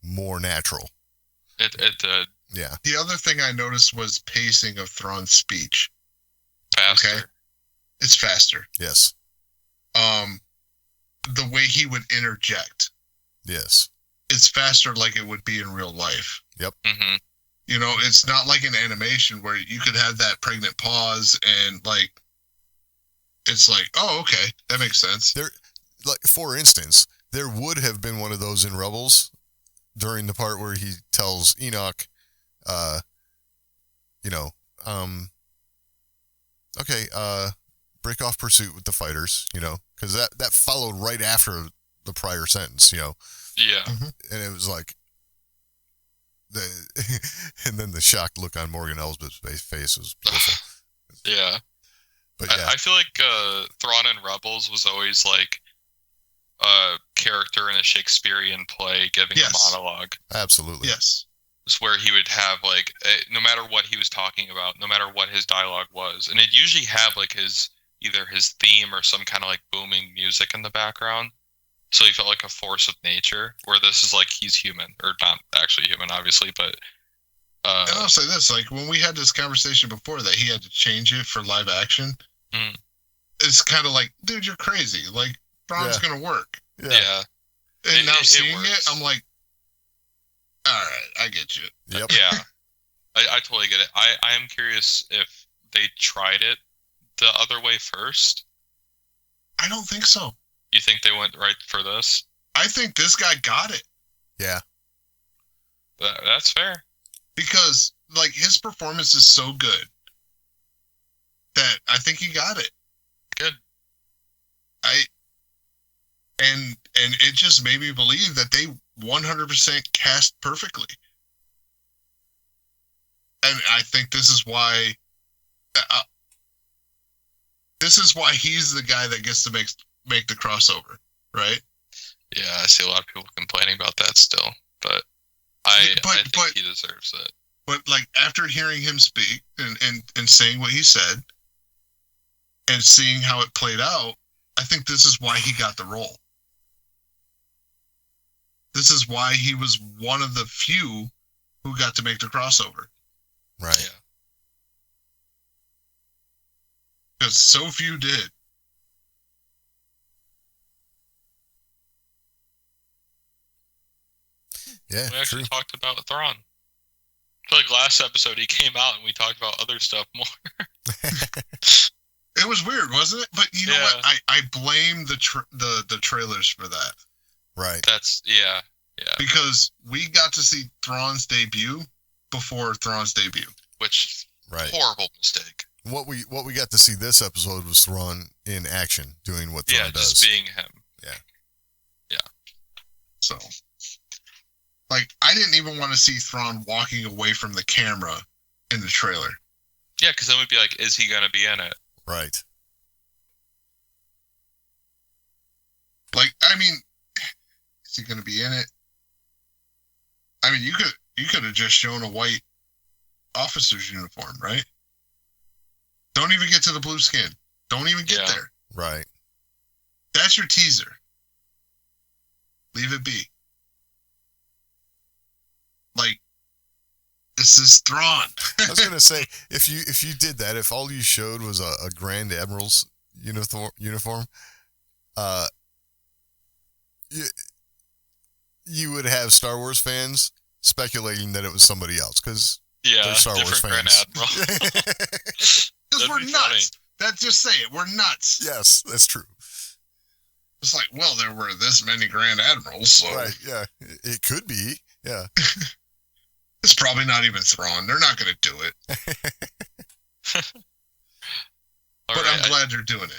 more natural. It Yeah. The other thing I noticed was pacing of Thrawn's speech. faster. Okay. It's faster. Yes. the way he would interject. Yes. It's faster like it would be in real life. Mm-hmm. You know, it's not like an animation where you could have that pregnant pause and like, it's like, oh, okay, that makes sense. There, like for instance, there would have been one of those in Rebels during the part where he tells Enoch, you know, okay, break off pursuit with the fighters, you know, because that followed right after the prior sentence, you know. Yeah. And it was like and then the shocked look on Morgan Elsbeth's face was beautiful. Yeah. But yeah, I feel like Thrawn in Rebels was always like a character in a Shakespearean play giving a monologue. absolutely. Yes. It's where he would have like, no matter what he was talking about, no matter what his dialogue was, and it'd usually have like either his theme or some kind of like booming music in the background. So he felt like a force of nature, where this is like he's human, or not actually human, obviously, but. And I'll say this, like when we had this conversation before that he had to change it for live action, it's kind of like, dude, you're crazy. Like, Thrawn's going to work. Yeah. And now seeing it, I'm like, all right, I get you. Yep. Yeah. I totally get it. I am curious if they tried it the other way first. I don't think so. You think they went right for this? I think this guy got it. Yeah. That's fair. Because, like, his performance is so good that I think he got it. Good. And it just made me believe that they 100% cast perfectly. And I think this is why he's the guy that gets to make the crossover, right? Yeah, I see a lot of people complaining about that still, but I think he deserves it. But like after hearing him speak and saying what he said and seeing how it played out, I think this is why he got the role. This is why he was one of the few who got to make the crossover. Right. Yeah. Because so few did. Yeah. We actually True. talked about Thrawn. I feel like last episode he came out and we talked about other stuff more. It was weird, wasn't it? But you know what? I blame the trailers for that. Right. That's yeah. Because we got to see Thrawn's debut before Thrawn's debut. Which Right. horrible mistake. What we got to see this episode was Thrawn in action doing what Thrawn does. Just being him. Yeah. So, like, I didn't even want to see Thrawn walking away from the camera in the trailer. Yeah, because then we'd be like, is he going to be in it? Right. Like, I mean, is he going to be in it? I mean, you could have just shown a white officer's uniform, right? Don't even get to the blue skin. Don't even get there. Right. That's your teaser. Leave it be. Like, this is Thrawn. I was gonna say if you did that, if all you showed was a Grand Admiral's uniform, you would have Star Wars fans speculating that it was somebody else because they're Star Wars Grand fans. Admiral. Because we're nuts. That's just say it. We're nuts. Yes, that's true. It's like, well, there were this many Grand Admirals, so Right? Yeah, it could be. Yeah. It's probably not even Thrawn. They're not going to do it. But Right, I'm glad they're doing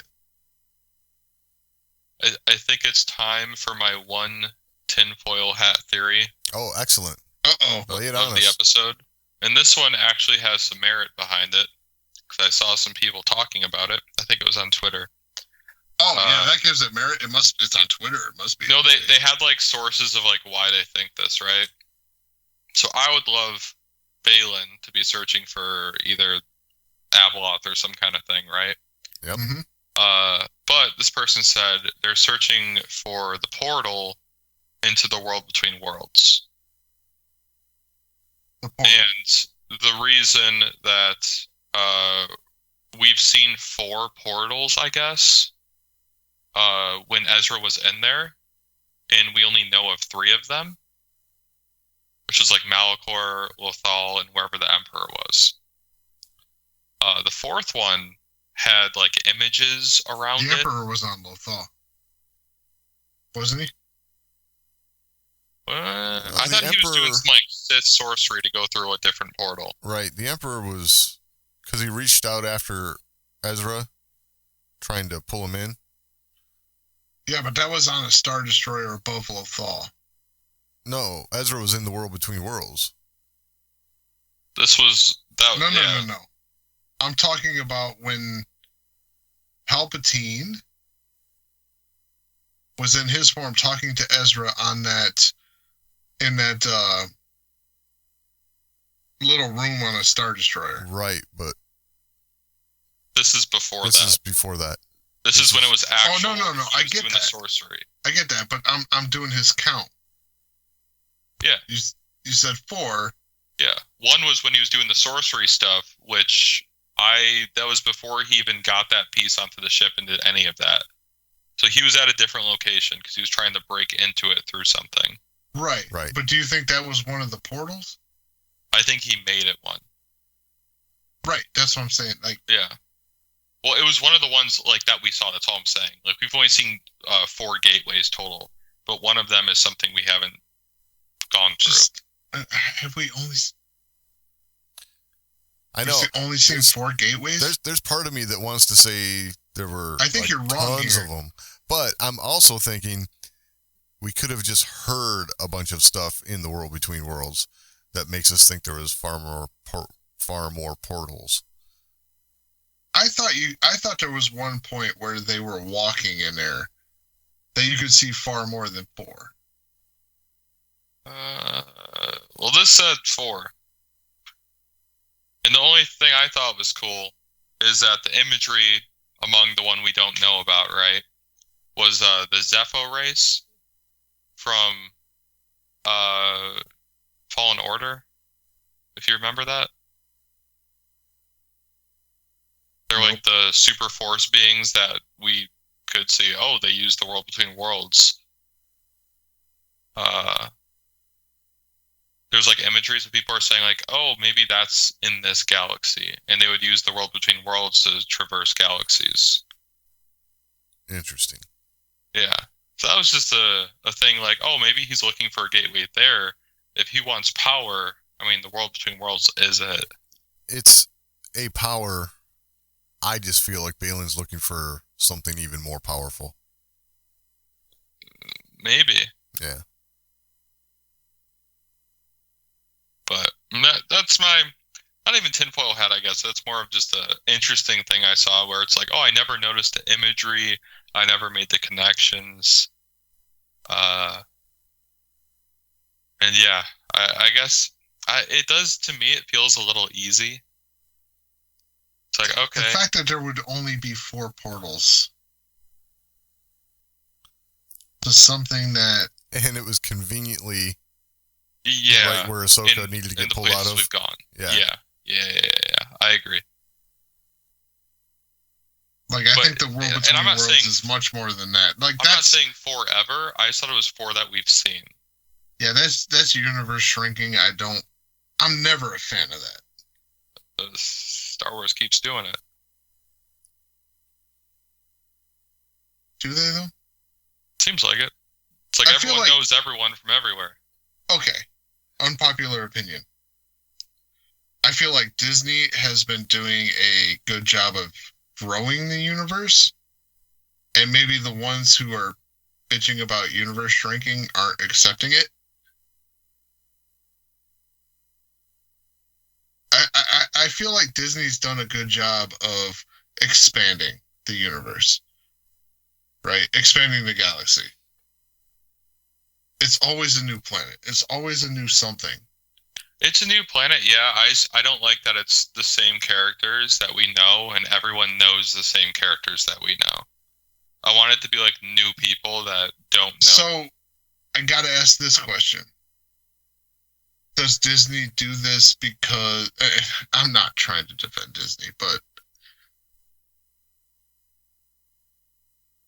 it. I think it's time for my one tinfoil hat theory Oh, excellent. Uh-oh. Lay it of on the us. episode. And this one actually has some merit behind it. Because I saw some people talking about it. I think it was on Twitter. Oh, yeah, that gives it merit. It's on Twitter. It must be. No, they had like sources of like why they think this, right? So I would love Balin to be searching for either Abeloth or some kind of thing, right? Yep. Mm-hmm. But this person said they're searching for the portal into the world between worlds. And the reason that we've seen 4 portals, I guess, when Ezra was in there, and we only know of 3 of them, which is like Malachor, Lothal, and wherever the Emperor was. The 4th one had like images around The it. Emperor was on Lothal, wasn't he? I The thought he was doing Emperor- some like Sith sorcery to go through a different portal. Right. The Emperor was, because he reached out after Ezra, trying to pull him in. Yeah, but that was on a Star Destroyer above Lothal. No, Ezra was in the world between worlds. This was that. No. I'm talking about when Palpatine was in his form talking to Ezra on that, in that little room on a Star Destroyer. Right, but This is before this that. is before that. This is when it was actual. no. he I was get doing that. the sorcery. I get that, but I'm doing his count. Yeah. You said 4. Yeah. 1 was when he was doing the sorcery stuff, which that was before he even got that piece onto the ship and did any of that. So he was at a different location because he was trying to break into it through something. Right. Right. But do you think that was one of the portals? I think he made it one. Right. That's what I'm saying. Like, Yeah. Well, it was one of the ones like that we saw. That's all I'm saying. Like we've only seen 4 gateways total, but one of them is something we haven't gone through. just have we only? I know. Only seen 4 gateways. There's part of me that wants to say there were I think you're wrong tons here. of them, but I'm also thinking we could have just heard a bunch of stuff in the world between worlds that makes us think there was far more portals. I thought there was one point where they were walking in there that you could see far more than 4. Well, this said 4. And the only thing I thought was cool is that the imagery among the one we don't know about, right, was the Zepho race from Fallen Order, if you remember that. They're Nope. like the super force beings that we could see. Oh, they use the world between worlds. There's like imagery, so people are saying like, oh, maybe that's in this galaxy, and they would use the world between worlds to traverse galaxies. Interesting. Yeah. So that was just a thing like, oh, maybe he's looking for a gateway there. If he wants power, I mean, the world between worlds is it. It's a power. I just feel like Balin's looking for something even more powerful. Maybe. Yeah. But that's my, not even tinfoil hat, I guess. That's more of just an interesting thing I saw where it's like, oh, I never noticed the imagery. I never made the connections. And yeah, I guess it does, to me, it feels a little easy. It's like, okay. The fact that there would only be 4 portals to something that, And it was conveniently Yeah. right where Ahsoka needed to get the pulled out places of. we've gone. Yeah. Yeah. I agree. like, I But- think the world and between I'm not worlds saying- is much more than that. Like, I'm not that's saying forever. I just thought it was 4 that we've seen. yeah, that's universe shrinking. I'm never a fan of that. Star Wars keeps doing it. Do they though? Seems like it. It's like I feel everyone like- knows everyone from everywhere. Okay, unpopular opinion. I feel like Disney has been doing a good job of growing the universe, and maybe the ones who are bitching about universe shrinking aren't accepting it. I feel like Disney's done a good job of expanding the universe, right? Expanding the galaxy. It's always a new planet. It's always a new something. It's a new planet, yeah. I don't like that it's the same characters that we know, and everyone knows the same characters that we know. I want it to be like new people that don't know. So, I gotta ask this question. Does Disney do this because... I'm not trying to defend Disney, but...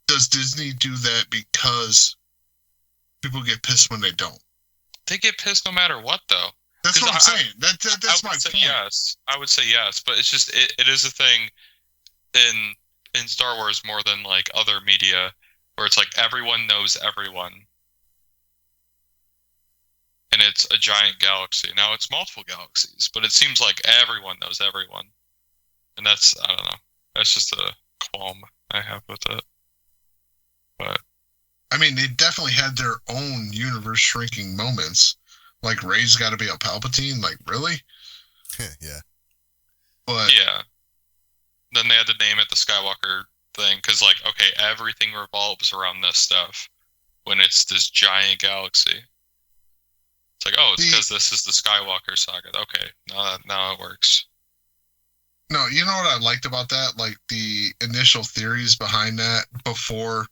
does Disney do that because people get pissed when they don't? They get pissed no matter what, though. That's what I'm saying. That's I my would say point. yes. I would say yes, but it's just it is a thing in Star Wars more than like other media where it's like everyone knows everyone. And it's a giant galaxy. Now it's multiple galaxies, but it seems like everyone knows everyone. And that's, I don't know. That's just a qualm I have with it. But I mean, they definitely had their own universe shrinking moments. Like Rey's got to be a Palpatine. Like, really? Yeah. But yeah. Then they had to name it the Skywalker thing because, like, okay, everything revolves around this stuff when it's this giant galaxy. It's like, oh, it's because this is the Skywalker saga. Okay, now it works. no, you know what I liked about that? Like the initial theories behind that before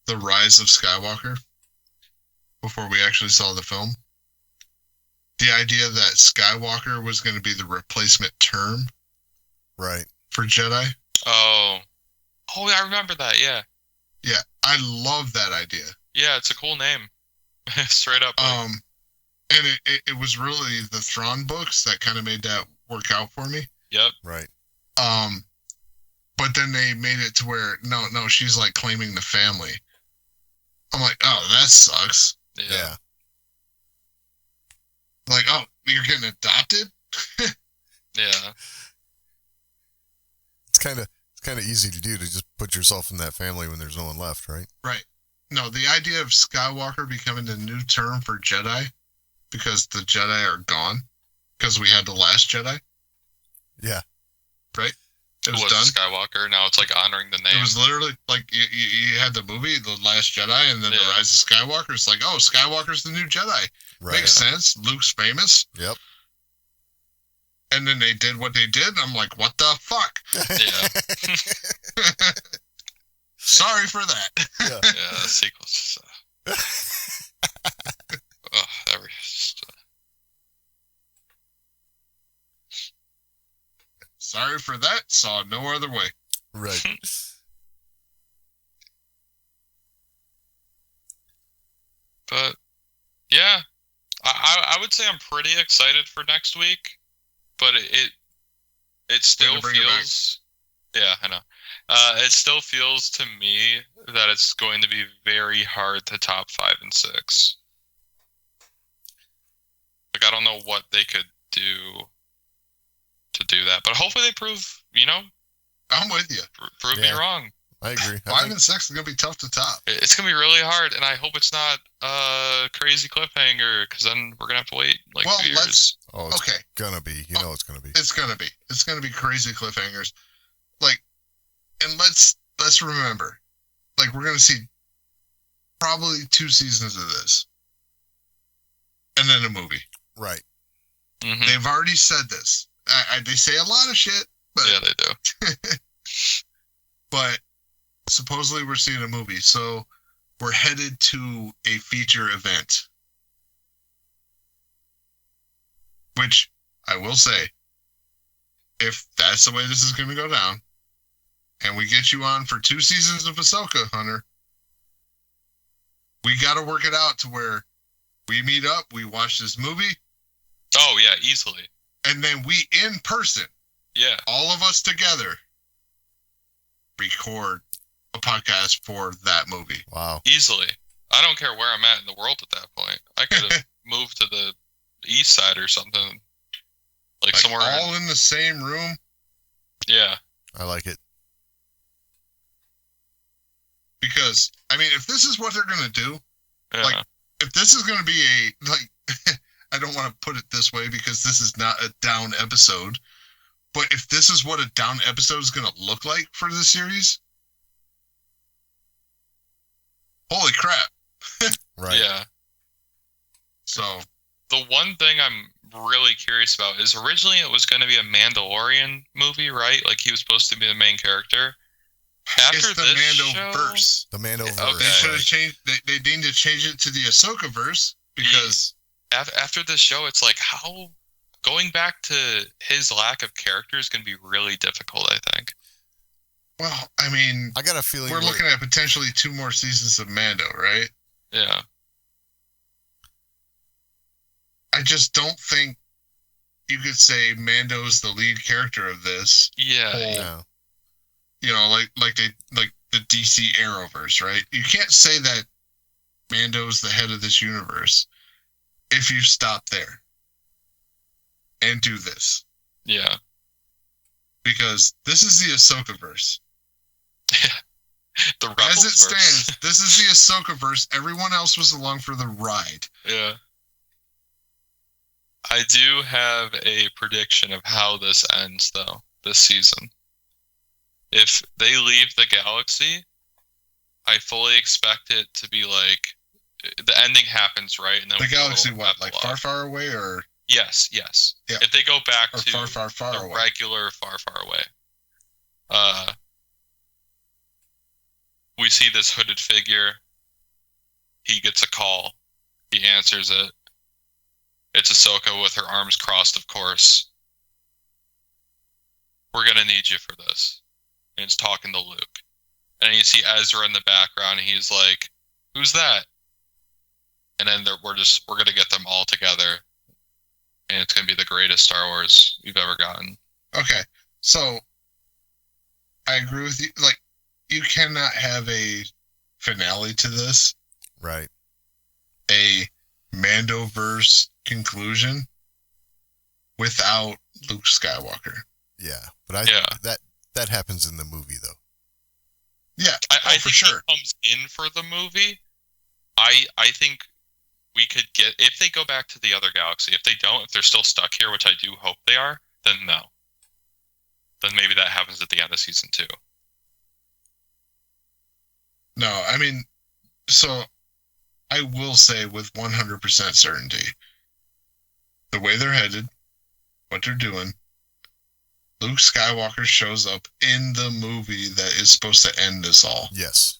the rise of Skywalker, before we actually saw the film. The idea that Skywalker was going to be the replacement term Right. for Jedi. Oh, I remember that. Yeah, Yeah, I love that idea. yeah, it's a cool name. Straight up. Like, And it was really the Thrawn books that kind of made that work out for me. yep. Right. But then they made it to where no, she's like claiming the family. I'm like, oh, that sucks. Yeah. Like, oh, you're getting adopted? Yeah. It's kind of easy to do to just put yourself in that family when there's no one left, right? Right. No, the idea of Skywalker becoming the new term for Jedi because the Jedi are gone because we had the last Jedi. Yeah. Right? It Who was was done. Skywalker? Now it's like honoring the name. It was literally like you had the movie, The Last Jedi, and then The Yeah. Rise of Skywalker. It's like, oh, Skywalker's the new Jedi. Right. Makes sense. Luke's famous. Yep. And then they did what they did. And I'm like, what the fuck? Yeah. Sorry for that. Yeah. Yeah, the sequel's just, Sorry for that. Saw no other way. Right. But yeah, I would say I'm pretty excited for next week, but it still bring it back. feels, yeah, I know. It still feels to me that it's going to be very hard to top 5 and 6. Like I don't know what they could do to do that, but hopefully they prove, I'm with you. prove me Yeah. wrong. I agree. 5 and 6 is going to be tough to top. It's gonna be really hard, and I hope it's not a crazy cliffhanger, because then we're gonna have to wait like Well, 2 years. Oh, it's Okay. gonna be. You know it's gonna be. It's going to be. It's going to be crazy cliffhangers. Like, and let's remember, like, we're going to see probably 2 seasons of this. And then a movie. Right. Mhm. They've already said this. They say a lot of shit, but Yeah, they do. but supposedly we're seeing a movie, so we're headed to a feature event. Which I will say, if that's the way this is going to go down, and we get you on for 2 seasons of Ahsoka, Hunter, we got to work it out to where we meet up, we watch this movie, Oh yeah, easily. and then we in person, Yeah. all of us together, record a podcast for that movie. Wow. Easily. I don't care where I'm at in the world at that point. I could have moved to the east side or something. Like Like somewhere. all in the same room. Yeah. I like it. Because, I mean, if this is what they're going to do, Yeah. Like, if this is going to be a, like, I don't want to put it this way because this is not a down episode, but if this is what a down episode is going to look like for the series, holy crap. Right. Yeah. So, The one thing I'm really curious about is originally it was going to be a Mandalorian movie, right? Like he was supposed to be the main character. After it's the this Mando show, verse. The Mando verse. Okay. They should have Right. changed, they need to change it to the Ahsoka verse because, after this show, it's like how going back to his lack of character is going to be really difficult, I think. Well, I mean, I got a feeling we're looking at potentially 2 more seasons of Mando, right? Yeah. I just don't think you could say Mando's the lead character of this. Yeah. whole, No. You know, like the DC Arrowverse, right? You can't say that Mando's the head of this universe if you stop there and do this. Yeah. Because this is the Ahsoka verse. The Rebels As it stands, this is the Ahsoka verse. Everyone else was along for the ride. Yeah. I do have a prediction of how this ends, though, this season. If they leave the galaxy, I fully expect it to be like the ending happens, right? And then The we get a galaxy, little what? Like epilogue. far away, or Yes. Yeah. If they go back or to far the away? regular far away, we see this hooded figure. He gets a call. He answers it. It's Ahsoka with her arms crossed, of course. We're going to need you for this. And it's talking to Luke. And you see Ezra in the background. And he's like, who's that? And then we're going to get them all together. And it's going to be the greatest Star Wars we've ever gotten. Okay, so I agree with you. Like, you cannot have a finale to this, Right. a Mandoverse conclusion, without Luke Skywalker. Yeah. But that happens in the movie though. Yeah, I for think sure. he comes in for the movie. I think we could get, if they go back to the other galaxy, if they don't, if they're still stuck here, which I do hope they are, then no. Then maybe that happens at the end of season 2. No, I mean, so I will say with 100% certainty, the way they're headed, what they're doing, Luke Skywalker shows up in the movie that is supposed to end this all. Yes.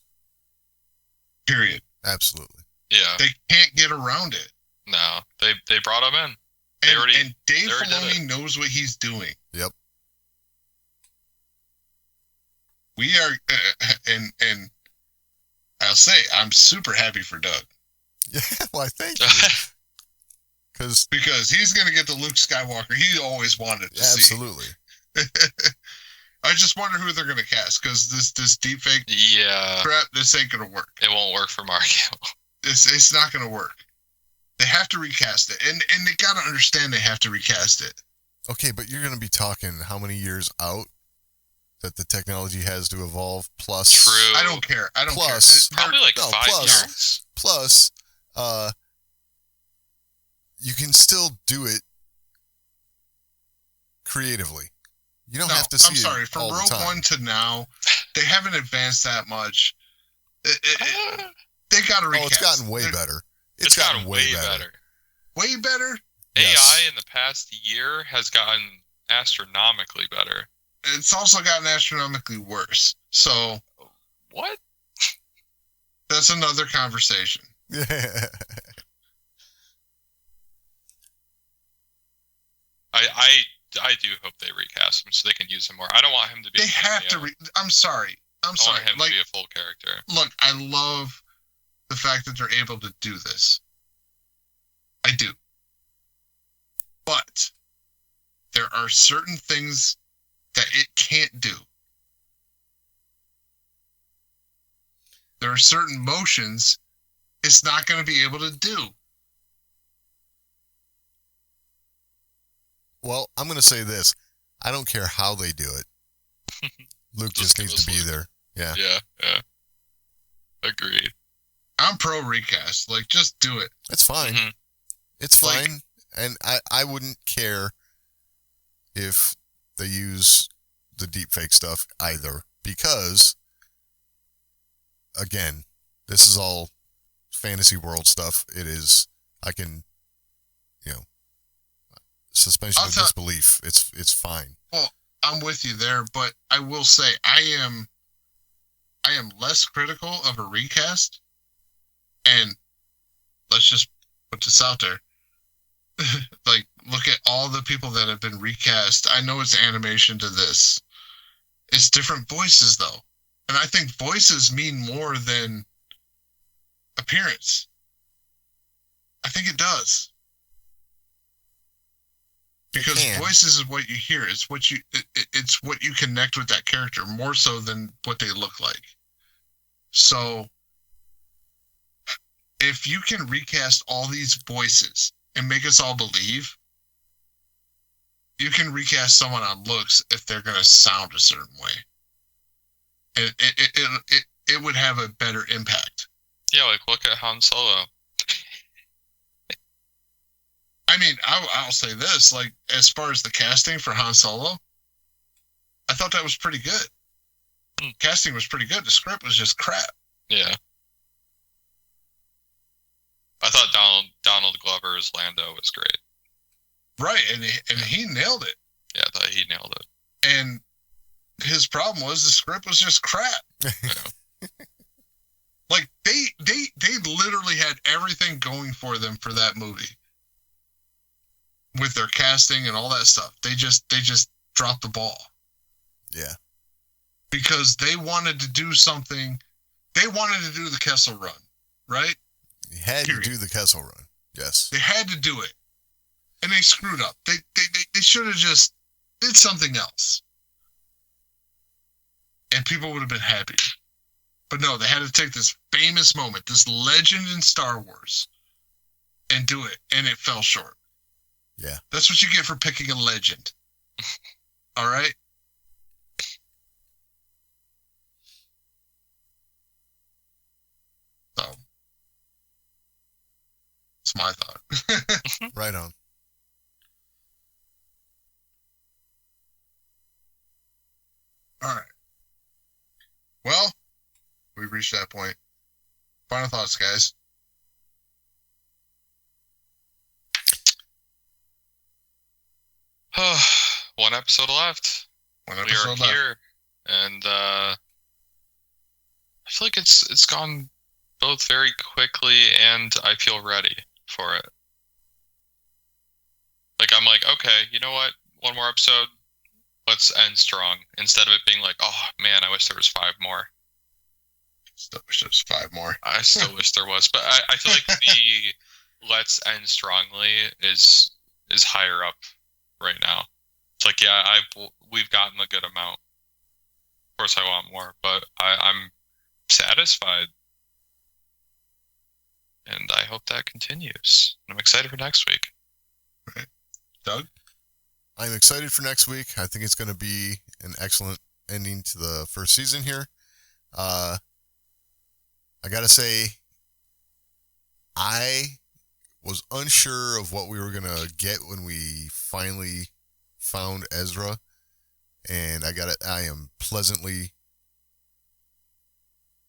Period. Absolutely. Yeah. They can't get around it. No. They brought him in. They already- And Dave they already did Filoni knows what he's doing. Yep. We are, and I'll say, I'm super happy for Doug. Yeah. Why? Thank you. Because Because he's going to get the Luke Skywalker he always wanted to see. absolutely. I just wonder who they're going to cast, because this deepfake Yeah. crap, this ain't going to work. It won't work for Mark Hamill. It's not going to work. They have to recast it, and they got to understand they have to recast it. Okay, but you're going to be talking how many years out that the technology has to evolve? Plus, True. I don't care. I don't Plus- care. Probably like No, 5 plus- years. Plus, you can still do it creatively. You don't have to see I'm sorry. it From all the Rogue time. One to now, they haven't advanced that much. They got to recast. Oh, it's gotten way better. It's gotten way better. Way better. Yes. AI in the past year has gotten astronomically better. It's also gotten astronomically worse. So What? that's another conversation. Yeah. I do hope they recast him so they can use him more. I don't want him to be. They have to. I'm sorry. I want him to be a full character. Look, I love the fact that they're able to do this. I do. But there are certain things that it can't do. There are certain motions it's not going to be able to do. Well, I'm going to say this. I don't care how they do it. Luke just give needs us to be Luke. there. Yeah. Yeah. Agreed. I'm pro recast. Like, just do it. That's fine. Mhm. It's Like- fine. And I wouldn't care if they use the deepfake stuff either, because, again, this is all fantasy world stuff. It is, I can, suspension I'll of tell- disbelief. It's fine. I'm with you there, but I will say I am less critical of a recast. And let's just put this out there. Like, look at all the people that have been recast. I know it's animation to this. It's different voices, though. And I think voices mean more than appearance. I think it does. Because voices is what you hear. It's what you connect with that character more so than what they look like. So if you can recast all these voices and make us all believe, you can recast someone on looks if they're going to sound a certain way. And it would have a better impact. Yeah, like look at Han Solo. I mean, I'll say this, like, as far as the casting for Han Solo, I thought that was pretty good. Casting was pretty good. The script was just crap. Yeah. I thought Donald Glover as Lando was great. Right, and he nailed it. Yeah, I thought he nailed it. And his problem was the script was just crap. Yeah. Like, they literally had everything going for them for that movie. With their casting and all that stuff. They just dropped the ball. Yeah. Because they wanted to do something. They wanted to do the Kessel Run, right? You had to do the Kessel Run. Yes. They had to do it. And they screwed up. They should have just did something else. And people would have been happier. But no, they had to take this famous moment, this legend in Star Wars, and do it. And it fell short. Yeah. That's what you get for picking a legend. All right? So, that's my thought. Right on. All right. Well, we've reached that point. Final thoughts, guys. One episode left. One We episode are left. here, and I feel like it's gone both very quickly, and I feel ready for it. Like I'm like, okay, you know what? One more episode. Let's end strong. Instead of it being like, oh man, I wish there was 5 more. Still wish there was 5 more. I still wish there was, but I feel like the let's end strongly is higher up right now. It's like, yeah, we've gotten a good amount. Of course, I want more, but I'm satisfied, and I hope that continues. I'm excited for next week. Right. Doug? I'm excited for next week. I think it's going to be an excellent ending to the first season here. I got to say, I was unsure of what we were going to get when we finally found Ezra, and I am pleasantly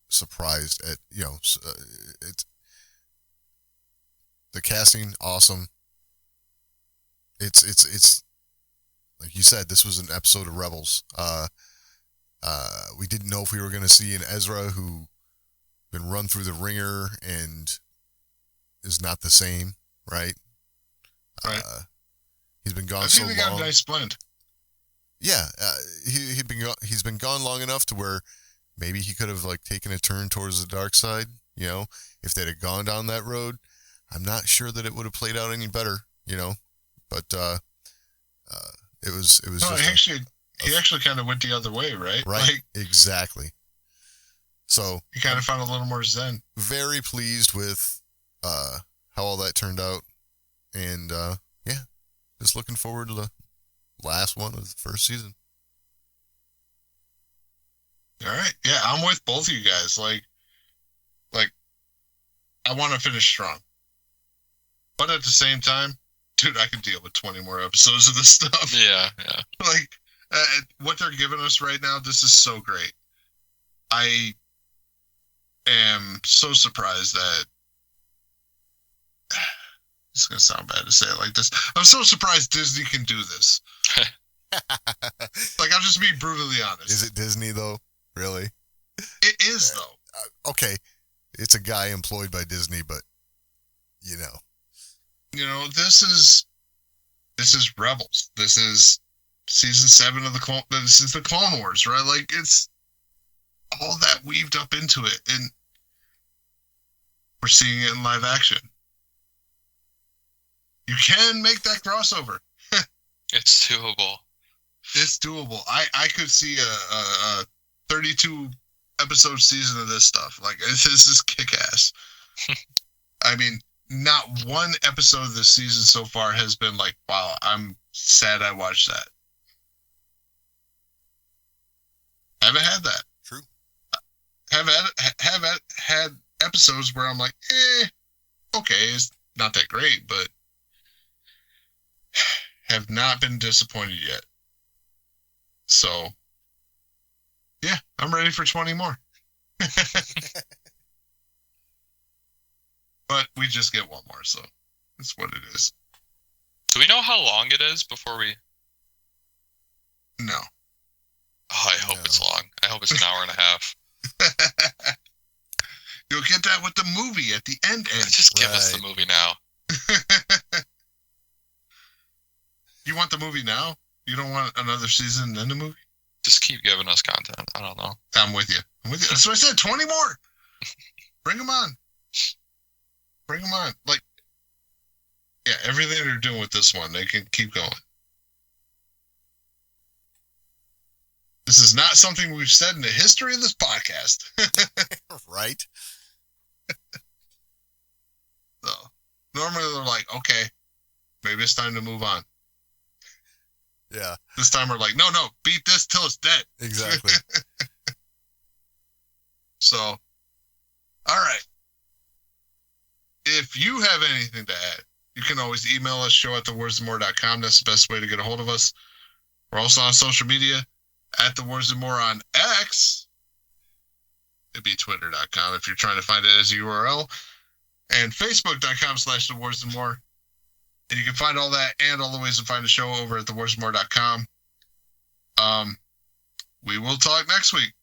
surprised at, it's the casting, awesome. It's like you said, this was an episode of Rebels. We didn't know if we were going to see an Ezra who been run through the ringer and is not the same, right? Right. He's been gone I so think they got long. a nice blend. Yeah, he's been gone long enough to where maybe he could have like taken a turn towards the dark side. If they'd have gone down that road, I'm not sure that it would have played out any better. But it was No, just he actually kind of went the other way, right? right, Like, exactly. So he kind of found a little more zen. very pleased with how all that turned out, and yeah, just looking forward to the last one of the first season. All right. Yeah, I'm with both of you guys. Like I want to finish strong. But at the same time, dude, I can deal with 20 more episodes of this stuff. Yeah. Like, what they're giving us right now, this is so great. I am so surprised that it's going to sound bad to say it like this. I'm so surprised Disney can do this. Like, I'll just be brutally honest. Is it Disney though? Really? It is, though. Okay, it's a guy employed by Disney, but You know, this is Rebels. This is season 7 of this is the Clone Wars, right? Like, it's all that weaved up into it, and we're seeing it in live action. You can make that crossover. It's doable. It's doable. I could see a 32 episode season of this stuff. Like, this is kick ass. I mean, not one episode of this season so far has been like, wow, I'm sad I watched that. Haven't had that. True. Have had episodes where I'm like, okay, it's not that great, but have not been disappointed yet. So, yeah, I'm ready for 20 more. But we just get one more, so that's what it is. Do we know how long it is before we... No. Oh, I hope it's long. I hope it's an hour and a half. You'll get that with the movie at the end. Just give us the movie now. You want the movie now? You don't want another season and then the movie? Just keep giving us content. I don't know. I'm with you. That's what I said. 20 more. Bring them on. Bring them on. Like, yeah, everything they're doing with this one, they can keep going. This is not something we've said in the history of this podcast. Right? So, normally they're like, okay, maybe it's time to move on. Yeah. This time we're like, no, beat this till it's dead. Exactly. So, all right. If you have anything to add, you can always email us, show@thewarsandmore.com. That's the best way to get a hold of us. We're also on social media at The Wars and More on X. It'd be twitter.com if you're trying to find it as a URL. And facebook.com/The Wars and More. And you can find all that and all the ways to find the show over at thewarsandmore.com. We will talk next week.